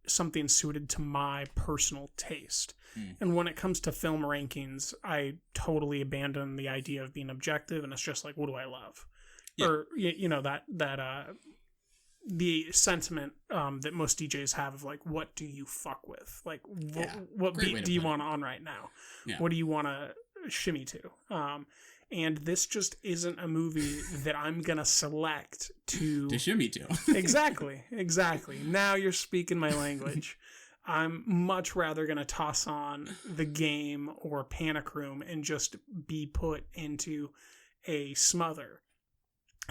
something suited to my personal taste. And when it comes to film rankings, I totally abandon the idea of being objective, and it's just like, what do I love? Yeah. Or, the sentiment that most DJs have of like, what do you fuck with? Like, what beat do you want on right now? Yeah. What do you want to shimmy to. And this just isn't a movie that I'm gonna select to shimmy to. Exactly. Now you're speaking my language. I'm much rather gonna toss on The Game or Panic Room and just be put into a smother.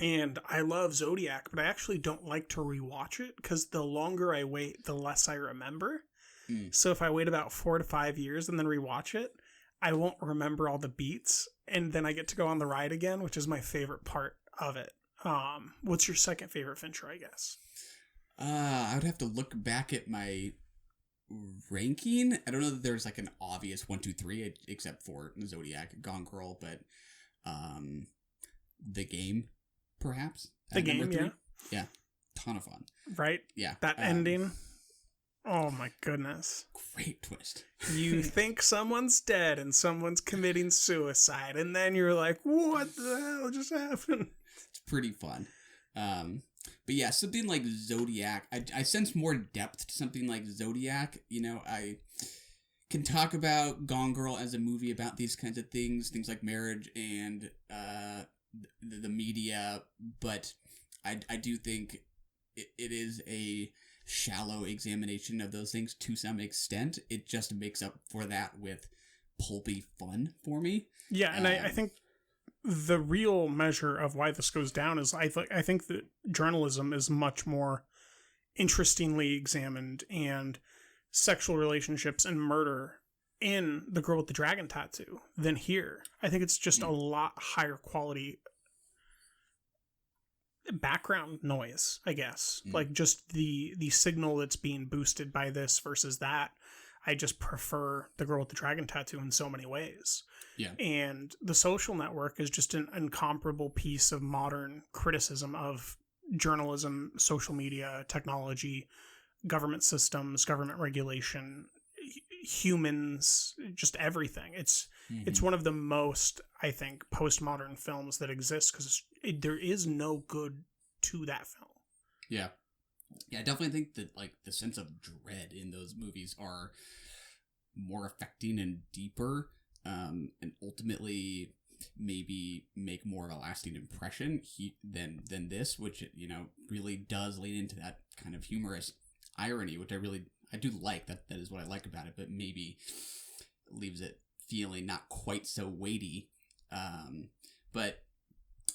And I love Zodiac, but I actually don't like to rewatch it because the longer I wait, the less I remember. So if I wait about 4 to 5 years and then rewatch it, I won't remember all the beats, and then I get to go on the ride again, which is my favorite part of it. What's your second favorite Fincher, I guess? I would have to look back at my ranking. I don't know that there's like an obvious 1, 2, 3, except for Zodiac, Gone Girl, but The Game, perhaps. The Game, yeah. Yeah, ton of fun. Right? Yeah. That ending. Oh my goodness. Great twist. You think someone's dead and someone's committing suicide, and then you're like, what the hell just happened? It's pretty fun. But yeah, something like Zodiac, I sense more depth to something like Zodiac. You know, I can talk about Gone Girl as a movie about these kinds of things like marriage and the media, but I do think it is a shallow examination of those things to some extent. It just makes up for that with pulpy fun for me. Yeah, and I think the real measure of why this goes down is I think that journalism is much more interestingly examined, and sexual relationships and murder in The Girl with the Dragon Tattoo than here. I think it's just a lot higher quality background noise, I guess. Like just the signal that's being boosted by this versus that. I just prefer The Girl with the Dragon Tattoo in so many ways. Yeah. And The Social Network is just an incomparable piece of modern criticism of journalism, social media, technology, government systems, government regulation, humans, just everything. It's one of the most, I think, postmodern films that exists because there is no good to that film. Yeah. Yeah, I definitely think that like the sense of dread in those movies are more affecting and deeper, and ultimately maybe make more of a lasting impression than this, which, you know, really does lean into that kind of humorous irony, which I do like. That is what I like about it, but maybe leaves it feeling not quite so weighty. But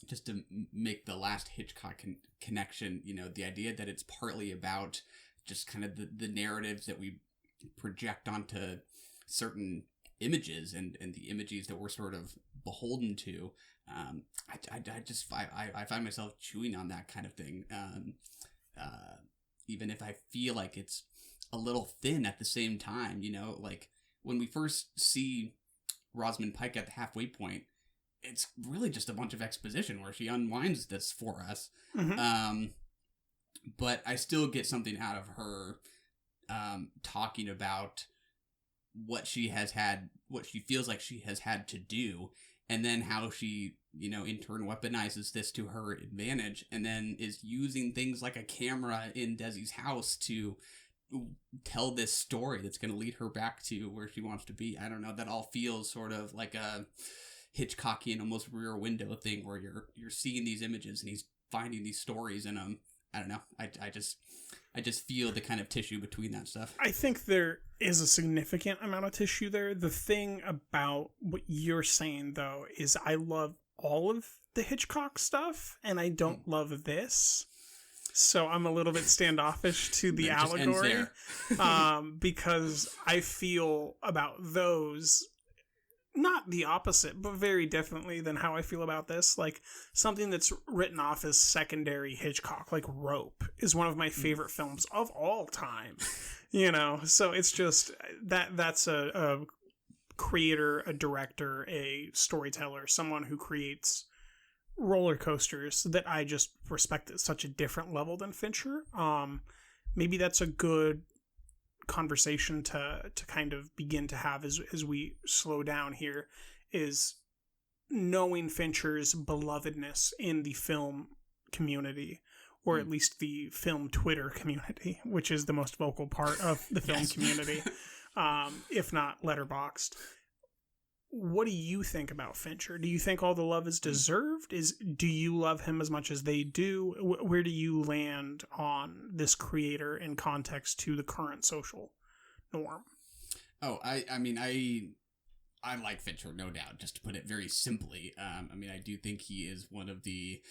just to make the last Hitchcock connection, you know, the idea that it's partly about just kind of the narratives that we project onto certain images and the images that we're sort of beholden to. I find myself chewing on that kind of thing. Even if I feel like it's a little thin at the same time, you know, like when we first see Rosamund Pike at the halfway point, it's really just a bunch of exposition where she unwinds this for us. But I still get something out of her talking about what she feels like she has had to do, and then how she, you know, in turn weaponizes this to her advantage, and then is using things like a camera in Desi's house to tell this story that's going to lead her back to where she wants to be. I don't know, that all feels sort of like a Hitchcockian, almost Rear Window thing where you're seeing these images and he's finding these stories in them. I don't know. I just feel the kind of tissue between that stuff. I think there is a significant amount of tissue there. The thing about what you're saying, though, is I love all of the Hitchcock stuff, and I don't love this. So I'm a little bit standoffish to the allegory, because I feel about those not the opposite, but very differently than how I feel about this. Like something that's written off as secondary Hitchcock, like Rope, is one of my favorite films of all time. You know, so it's just that's a creator, a director, a storyteller, someone who creates roller coasters that I just respect at such a different level than Fincher. Maybe that's a good conversation to kind of begin to have as we slow down here, is knowing Fincher's belovedness in the film community, or at least the film Twitter community, which is the most vocal part of the film community, if not Letterboxd. what do you think about Fincher? Do you think all the love is deserved? Do you love him as much as they do? Where do you land on this creator in context to the current social norm? Oh, I mean, I like Fincher, no doubt, just to put it very simply. I mean, I do think he is one of the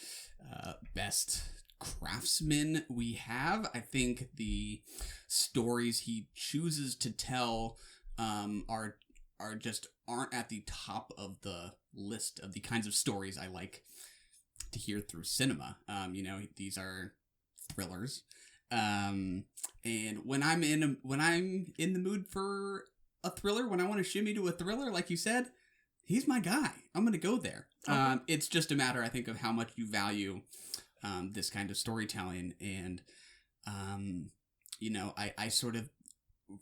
best craftsmen we have. I think the stories he chooses to tell aren't at the top of the list of the kinds of stories I like to hear through cinema. You know, these are thrillers. And when I'm in the mood for a thriller, when I want to shimmy to a thriller, like you said, he's my guy. I'm going to go there. Okay. It's just a matter, I think, of how much you value this kind of storytelling. And, you know, I sort of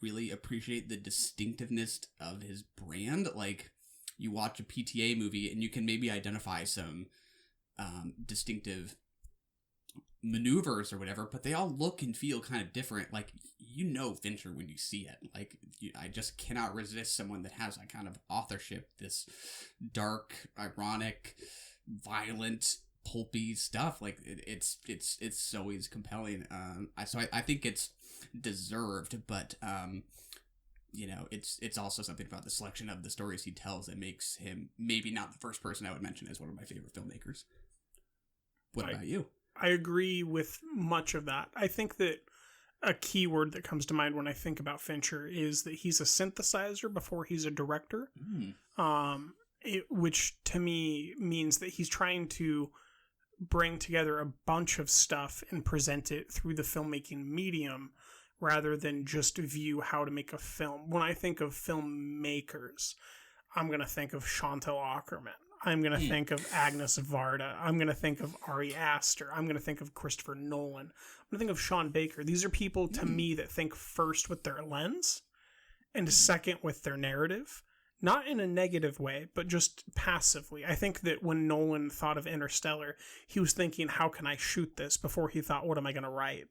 really appreciate the distinctiveness of his brand. Like, you watch a PTA movie and you can maybe identify some distinctive maneuvers or whatever, but they all look and feel kind of different. Like, you know Fincher when you see it. Like, I just cannot resist someone that has that kind of authorship, this dark, ironic, violent, pulpy stuff. Like, it's always compelling. So I think it's deserved, but you know, it's also something about the selection of the stories he tells that makes him maybe not the first person I would mention as one of my favorite filmmakers. What about you? I agree with much of that. I think that a key word that comes to mind when I think about Fincher is that he's a synthesizer before he's a director, which to me means that he's trying to bring together a bunch of stuff and present it through the filmmaking medium rather than just view how to make a film. When I think of filmmakers, I'm going to think of Chantal Akerman. I'm going to think of Agnes Varda. I'm going to think of Ari Aster. I'm going to think of Christopher Nolan. I'm going to think of Sean Baker. These are people, to me, that think first with their lens and second with their narrative. Not in a negative way, but just passively. I think that when Nolan thought of Interstellar, he was thinking, how can I shoot this, before he thought, what am I going to write?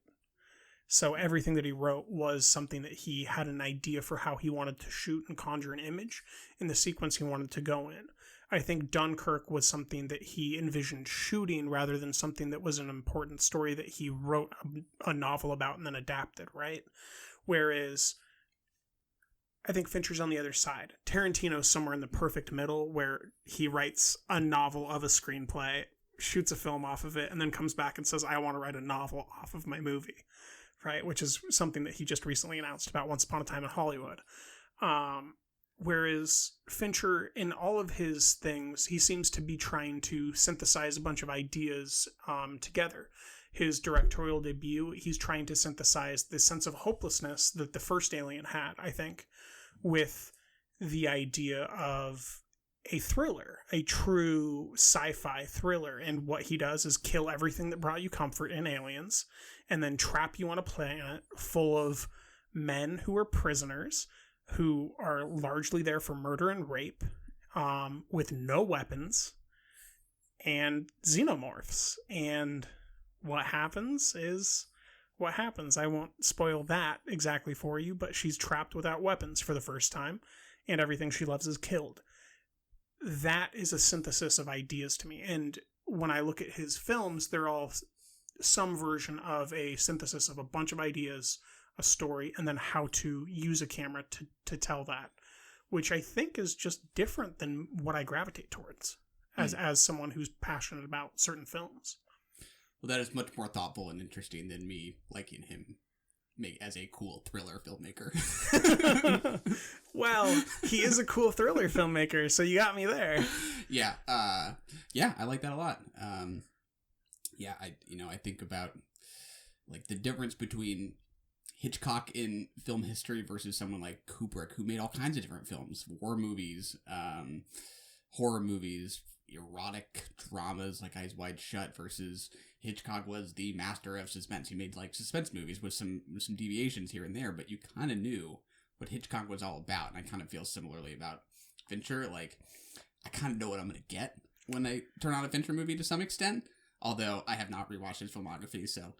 So everything that he wrote was something that he had an idea for how he wanted to shoot and conjure an image in the sequence he wanted to go in. I think Dunkirk was something that he envisioned shooting rather than something that was an important story that he wrote a novel about and then adapted, right? Whereas I think Fincher's on the other side. Tarantino's somewhere in the perfect middle, where he writes a novel of a screenplay, shoots a film off of it, and then comes back and says, I want to write a novel off of my movie, right? Which is something that he just recently announced about Once Upon a Time in Hollywood. Whereas Fincher, in all of his things, he seems to be trying to synthesize a bunch of ideas together. His directorial debut, he's trying to synthesize the sense of hopelessness that the first Alien had, I think, with the idea of a thriller, a true sci-fi thriller. And what he does is kill everything that brought you comfort in Aliens and then trap you on a planet full of men who are prisoners, who are largely there for murder and rape, with no weapons, and xenomorphs. And what happens is what happens. I won't spoil that exactly for you, but she's trapped without weapons for the first time, and everything she loves is killed. That is a synthesis of ideas to me. And when I look at his films, they're all some version of a synthesis of a bunch of ideas, a story, and then how to use a camera to tell that, which I think is just different than what I gravitate towards as someone who's passionate about certain films. Well, that is much more thoughtful and interesting than me liking him as a cool thriller filmmaker. Well, he is a cool thriller filmmaker, so you got me there. Yeah, I like that a lot. I think about like the difference between Hitchcock in film history versus someone like Kubrick, who made all kinds of different films, war movies, horror movies, erotic dramas like Eyes Wide Shut, versus Hitchcock was the master of suspense. He made like suspense movies with some deviations here and there, but you kind of knew what Hitchcock was all about. And I kind of feel similarly about Fincher. Like, I kind of know what I'm going to get when I turn on a Fincher movie to some extent, although I have not rewatched his filmography, so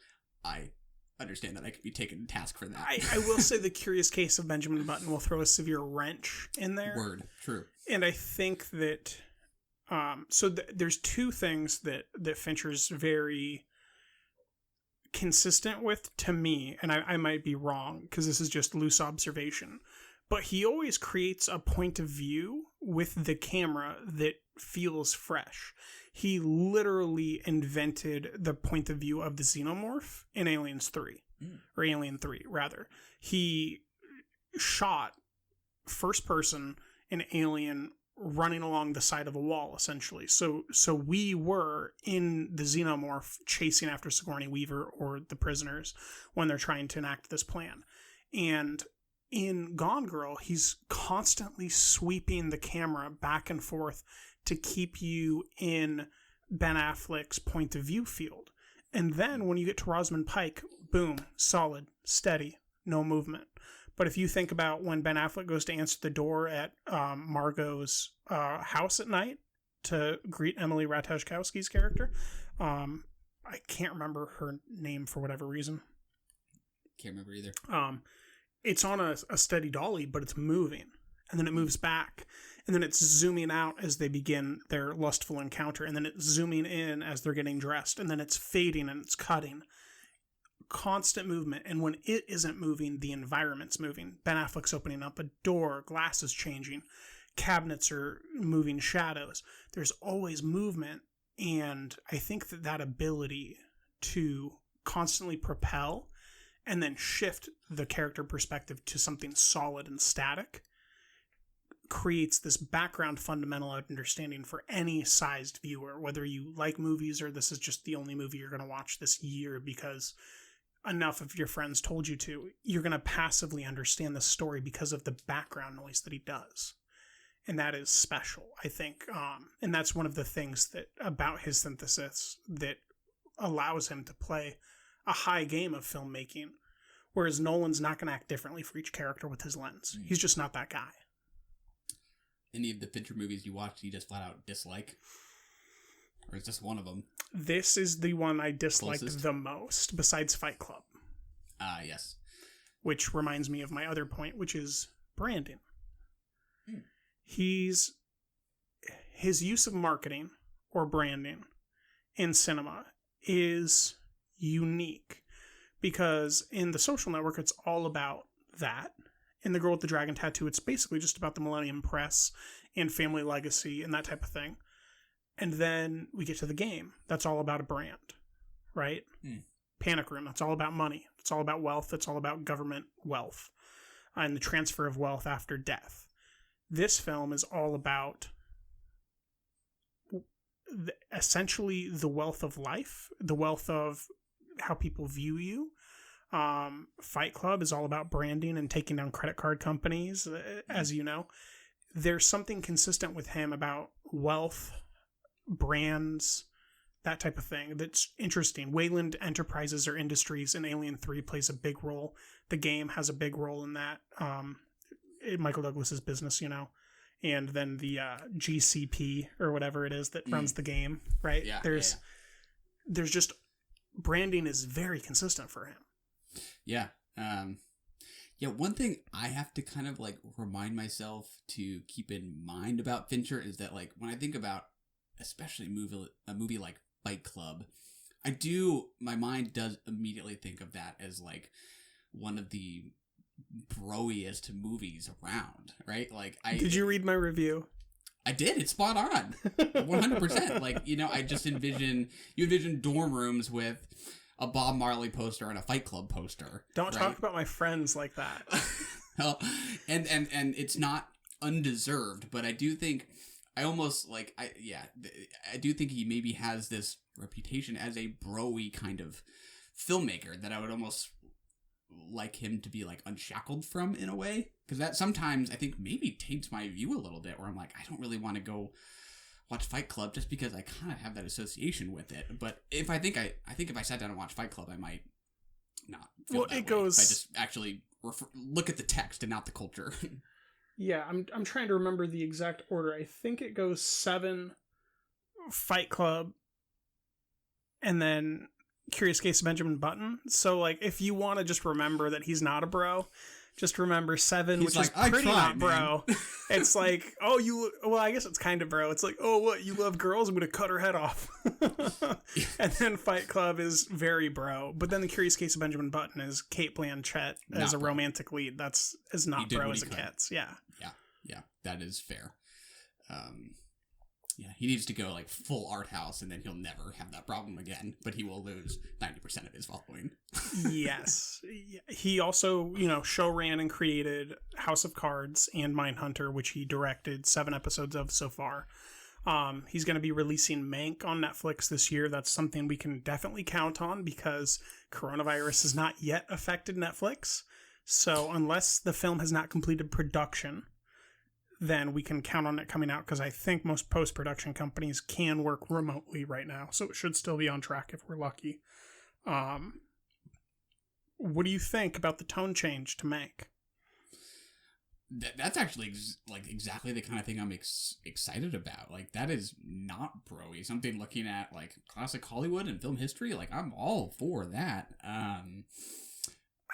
I understand that I could be taken to task for that. I will say The Curious Case of Benjamin Button will throw a severe wrench in there. Word, true. And I think that there's two things that Fincher's very consistent with to me, and I might be wrong because this is just loose observation, but he always creates a point of view with the camera that feels fresh. He literally invented the point of view of the xenomorph in Aliens 3, or Alien 3, rather. He shot first person an alien running along the side of a wall, essentially. So we were in the xenomorph chasing after Sigourney Weaver or the prisoners when they're trying to enact this plan. And in Gone Girl, he's constantly sweeping the camera back and forth to keep you in Ben Affleck's point of view field. And then when you get to Rosamund Pike, boom, solid, steady, no movement. But if you think about when Ben Affleck goes to answer the door at Margot's house at night to greet Emily Ratajkowski's character, I can't remember her name for whatever reason. Can't remember either. It's on a steady dolly, but it's moving. And then it moves back. And then it's zooming out as they begin their lustful encounter. And then it's zooming in as they're getting dressed. And then it's fading and it's cutting. Constant movement. And when it isn't moving, the environment's moving. Ben Affleck's opening up a door, glass is changing, cabinets are moving shadows. There's always movement. And I think that ability to constantly propel and then shift the character perspective to something solid and static creates this background fundamental understanding for any sized viewer, whether you like movies or this is just the only movie you're going to watch this year because enough of your friends told you to. You're going to passively understand the story because of the background noise that he does. And that is special, I think. And that's one of the things that about his synthesis that allows him to play a high game of filmmaking, whereas Nolan's not going to act differently for each character with his lens. He's just not that guy. Any of the Fincher movies you watched, you just flat out dislike? Or is this one of them? This is the one I disliked Closest? the most, besides Fight Club. Yes. Which reminds me of my other point, which is branding. His use of marketing or branding in cinema is unique because in The Social Network, it's all about that. In The Girl with the Dragon Tattoo, it's basically just about the Millennium Press and family legacy and that type of thing. And then we get to The Game. That's all about a brand, right? Panic Room. That's all about money. It's all about wealth. It's all about government wealth and the transfer of wealth after death. This film is all about essentially the wealth of life, the wealth of how people view you. Fight Club is all about branding and taking down credit card companies, as you know. There's something consistent with him about wealth, brands, that type of thing that's interesting. Wayland Enterprises or Industries in Alien 3 plays a big role. The Game has a big role in that. Michael Douglas's business, you know. And then the GCP or whatever it is that runs The Game, right? Yeah, There's just branding is very consistent for him. Yeah. One thing I have to kind of like remind myself to keep in mind about Fincher is that like when I think about especially a movie like Fight Club, my mind does immediately think of that as like one of the broiest movies around, right? Like Did you read my review? I did. It's spot on. 100%. Like, you know, I just envision dorm rooms with a Bob Marley poster and a Fight Club poster. Don't talk about my friends like that. Well, and it's not undeserved, but I do think I do think he maybe has this reputation as a bro-y kind of filmmaker that I would almost like him to be like unshackled from in a way, because that sometimes I think maybe taints my view a little bit where I'm like, I don't really want to go watch Fight Club just because I kind of have that association with it. But if I think if I sat down and watched Fight Club, I might not feel that way. If I just actually look at the text and not the culture. Yeah, I'm trying to remember the exact order. I think it goes 7 Fight Club and then Curious Case of Benjamin Button. So, like, if you want to just remember that he's not a bro, just remember Seven, He's which like, is "I pretty tried, not bro. It's like, oh, well, I guess it's kind of bro. It's like, oh, what, you love girls? I'm going to cut her head off. And then Fight Club is very bro. But then The Curious Case of Benjamin Button is Cate Blanchett as a romantic lead. That's as not bro as it gets. Yeah. Yeah, that is fair. Yeah, he needs to go like full art house, and then he'll never have that problem again. But he will lose 90% of his following. Yes, he also show ran and created House of Cards and Mindhunter, which he directed 7 episodes of so far. He's going to be releasing Mank on Netflix this year. That's something we can definitely count on because coronavirus has not yet affected Netflix. So unless the film has not completed production, then we can count on it coming out, because I think most post-production companies can work remotely right now, so it should still be on track if we're lucky. What do you think about the tone change to Mank? That's actually exactly the kind of thing I'm excited about. Like, that is not bro-y. Something looking at like classic Hollywood and film history. Like, I'm all for that.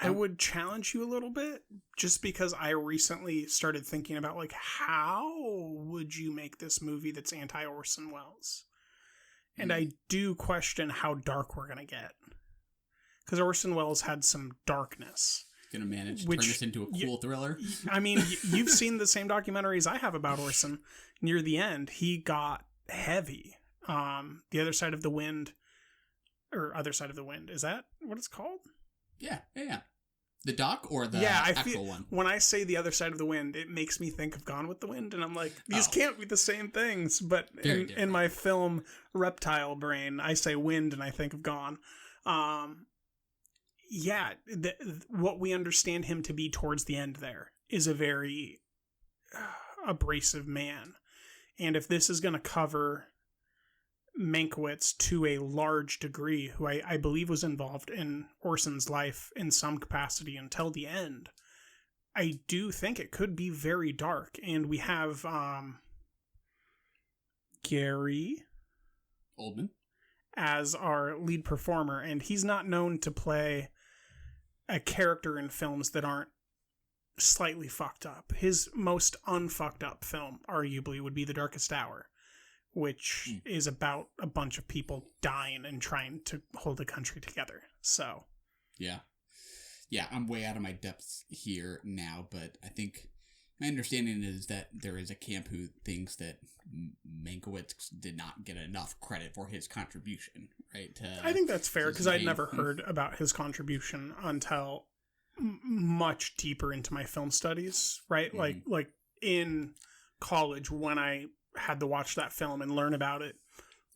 I would challenge you a little bit, just because I recently started thinking about, like, how would you make this movie that's anti-Orson Welles? And I do question how dark we're going to get. Because Orson Welles had some darkness. Going to manage to turn this into a cool thriller? I mean, you've seen the same documentaries I have about Orson. Near the end, he got heavy. The Other Side of the Wind, or Other Side of the Wind, is that what it's called? Yeah. The doc or the actual one? When I say The Other Side of the Wind, it makes me think of Gone with the Wind, and I'm like, these can't be the same things. But in my film reptile brain, I say wind and I think of Gone. What we understand him to be towards the end there is a very abrasive man. And if this is going to cover Mankiewicz to a large degree, who I believe was involved in Orson's life in some capacity until the end, I do think it could be very dark. And we have Gary Oldman as our lead performer, and he's not known to play a character in films that aren't slightly fucked up. His most unfucked up film, arguably, would be The Darkest Hour, which is about a bunch of people dying and trying to hold a country together. So, yeah, I'm way out of my depths here now, but I think my understanding is that there is a camp who thinks that Mankiewicz did not get enough credit for his contribution, right? I think that's fair, because I'd never heard about his contribution until much deeper into my film studies, right? Like in college, when I had to watch that film and learn about it,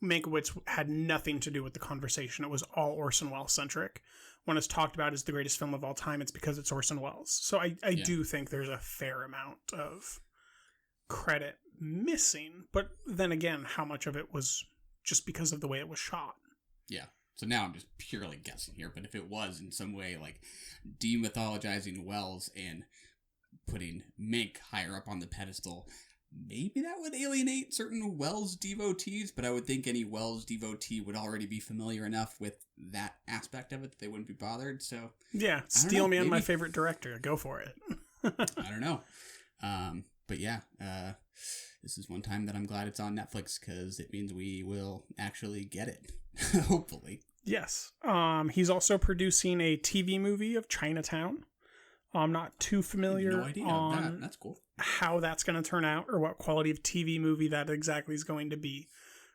Mankiewicz had nothing to do with the conversation. It was all Orson Welles centric. When it's talked about as the greatest film of all time, it's because it's Orson Welles. So I do think there's a fair amount of credit missing. But then again, how much of it was just because of the way it was shot? Yeah. So now I'm just purely guessing here. But if it was in some way like demythologizing Welles and putting Mank higher up on the pedestal, maybe that would alienate certain Welles devotees, but I would think any Welles devotee would already be familiar enough with that aspect of it that they wouldn't be bothered. So yeah, Steel Man, my favorite director. Go for it. I don't know. But yeah, this is one time that I'm glad it's on Netflix, because it means we will actually get it. Hopefully. Yes. He's also producing a TV movie of Chinatown. I'm not too familiar no idea on that. That's cool. How that's going to turn out or what quality of TV movie that exactly is going to be.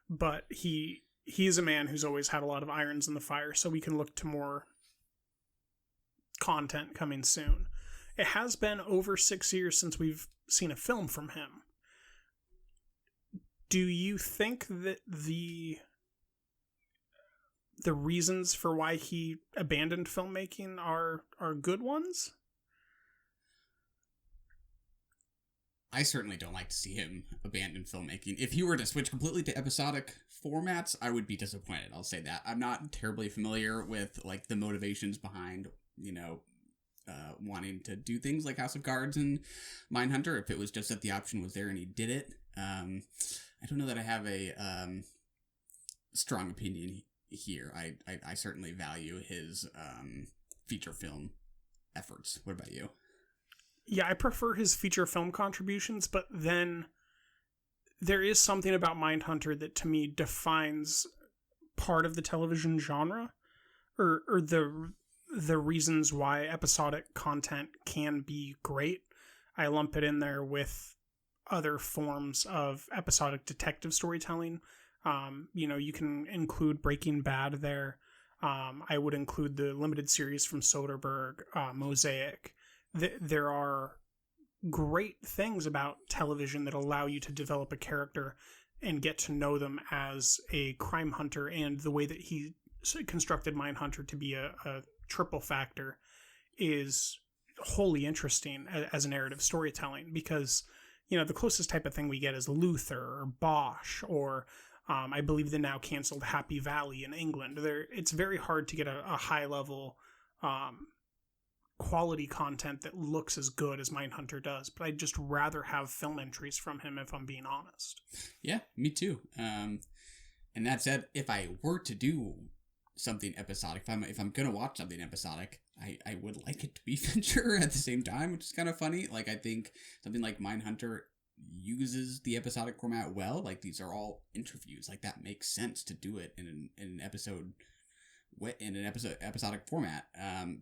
But he is a man who's always had a lot of irons in the fire, so we can look to more content coming soon. It has been over 6 years since we've seen a film from him. Do you think that the reasons for why he abandoned filmmaking are good ones? I certainly don't like to see him abandon filmmaking. If he were to switch completely to episodic formats, I would be disappointed. I'll say that. I'm not terribly familiar with like the motivations behind, wanting to do things like House of Cards and Mindhunter. If it was just that the option was there and he did it, I don't know that I have a strong opinion here. I certainly value his feature film efforts. What about you? Yeah, I prefer his feature film contributions, but then there is something about Mindhunter that to me defines part of the television genre, or the reasons why episodic content can be great. I lump it in there with other forms of episodic detective storytelling. You can include Breaking Bad there. I would include the limited series from Soderberg, Mosaic. There are great things about television that allow you to develop a character and get to know them as a crime hunter, and the way that he constructed Mindhunter to be a triple factor is wholly interesting as a narrative storytelling, because the closest type of thing we get is Luther or Bosch, or I believe the now canceled Happy Valley in England. It's very hard to get a high level quality content that looks as good as Mindhunter does, but I'd just rather have film entries from him, if I'm being honest. Yeah, me too. And that said, if I were to do something episodic, if I'm gonna watch something episodic, I would like it to be Fincher at the same time, which is kind of funny. Like, I think something like Mindhunter uses the episodic format well. Like, these are all interviews. Like, that makes sense to do it in an episodic format,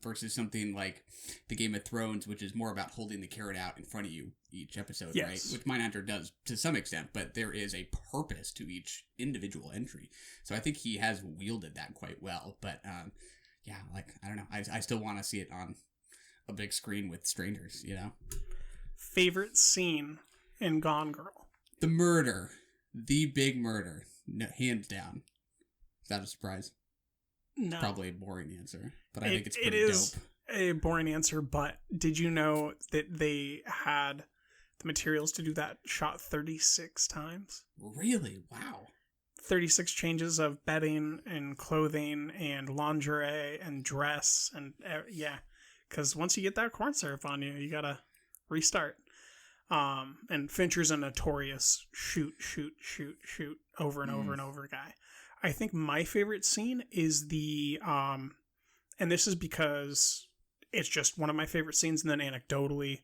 versus something like the Game of Thrones, which is more about holding the carrot out in front of you each episode, yes. Right? Which Mindhunter does to some extent, but there is a purpose to each individual entry. So I think he has wielded that quite well. But yeah, like, I don't know. I still want to see it on a big screen with strangers, Favorite scene in Gone Girl? The murder. The big murder. No, hands down. Is that a surprise? No. Probably a boring answer, but I think it's pretty is dope. A boring answer, but did you know that they had the materials to do that shot 36 times? Really? Wow. 36 changes of bedding and clothing and lingerie and dress, and yeah, because once you get that corn syrup on you, you gotta restart. And Fincher's a notorious shoot over and over and over guy. I think my favorite scene is the and this is because it's just one of my favorite scenes, and then anecdotally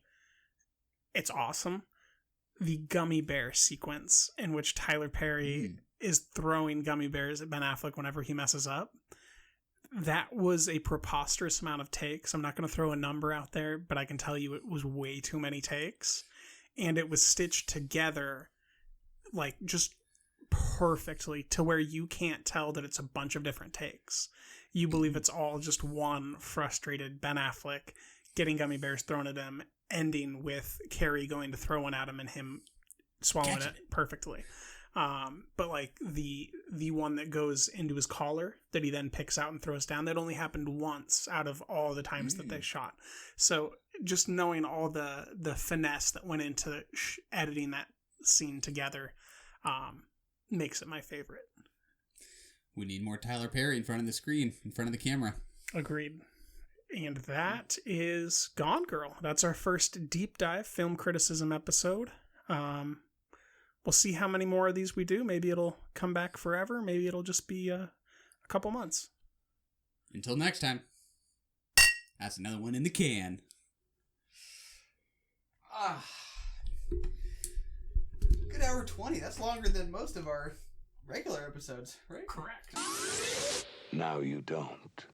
it's awesome, the gummy bear sequence in which Tyler Perry is throwing gummy bears at Ben Affleck whenever he messes up. That was a preposterous amount of takes. I'm not going to throw a number out there, but I can tell you it was way too many takes, and it was stitched together like just perfectly to where you can't tell that it's a bunch of different takes. You believe it's all just one frustrated Ben Affleck getting gummy bears thrown at him, ending with Carrie going to throw one at him and him swallowing it perfectly. But like the one that goes into his collar that he then picks out and throws down, that only happened once out of all the times that they shot. So just knowing all the finesse that went into editing that scene together makes it my favorite. We need more Tyler Perry in front of the screen, in front of the camera. Agreed. And that is Gone Girl. That's our first deep dive film criticism episode. We'll see how many more of these we do. Maybe it'll come back forever. Maybe it'll just be a couple months. Until next time. That's another one in the can. Good hour 20. That's longer than most of our regular episodes, right? Correct. Now you don't.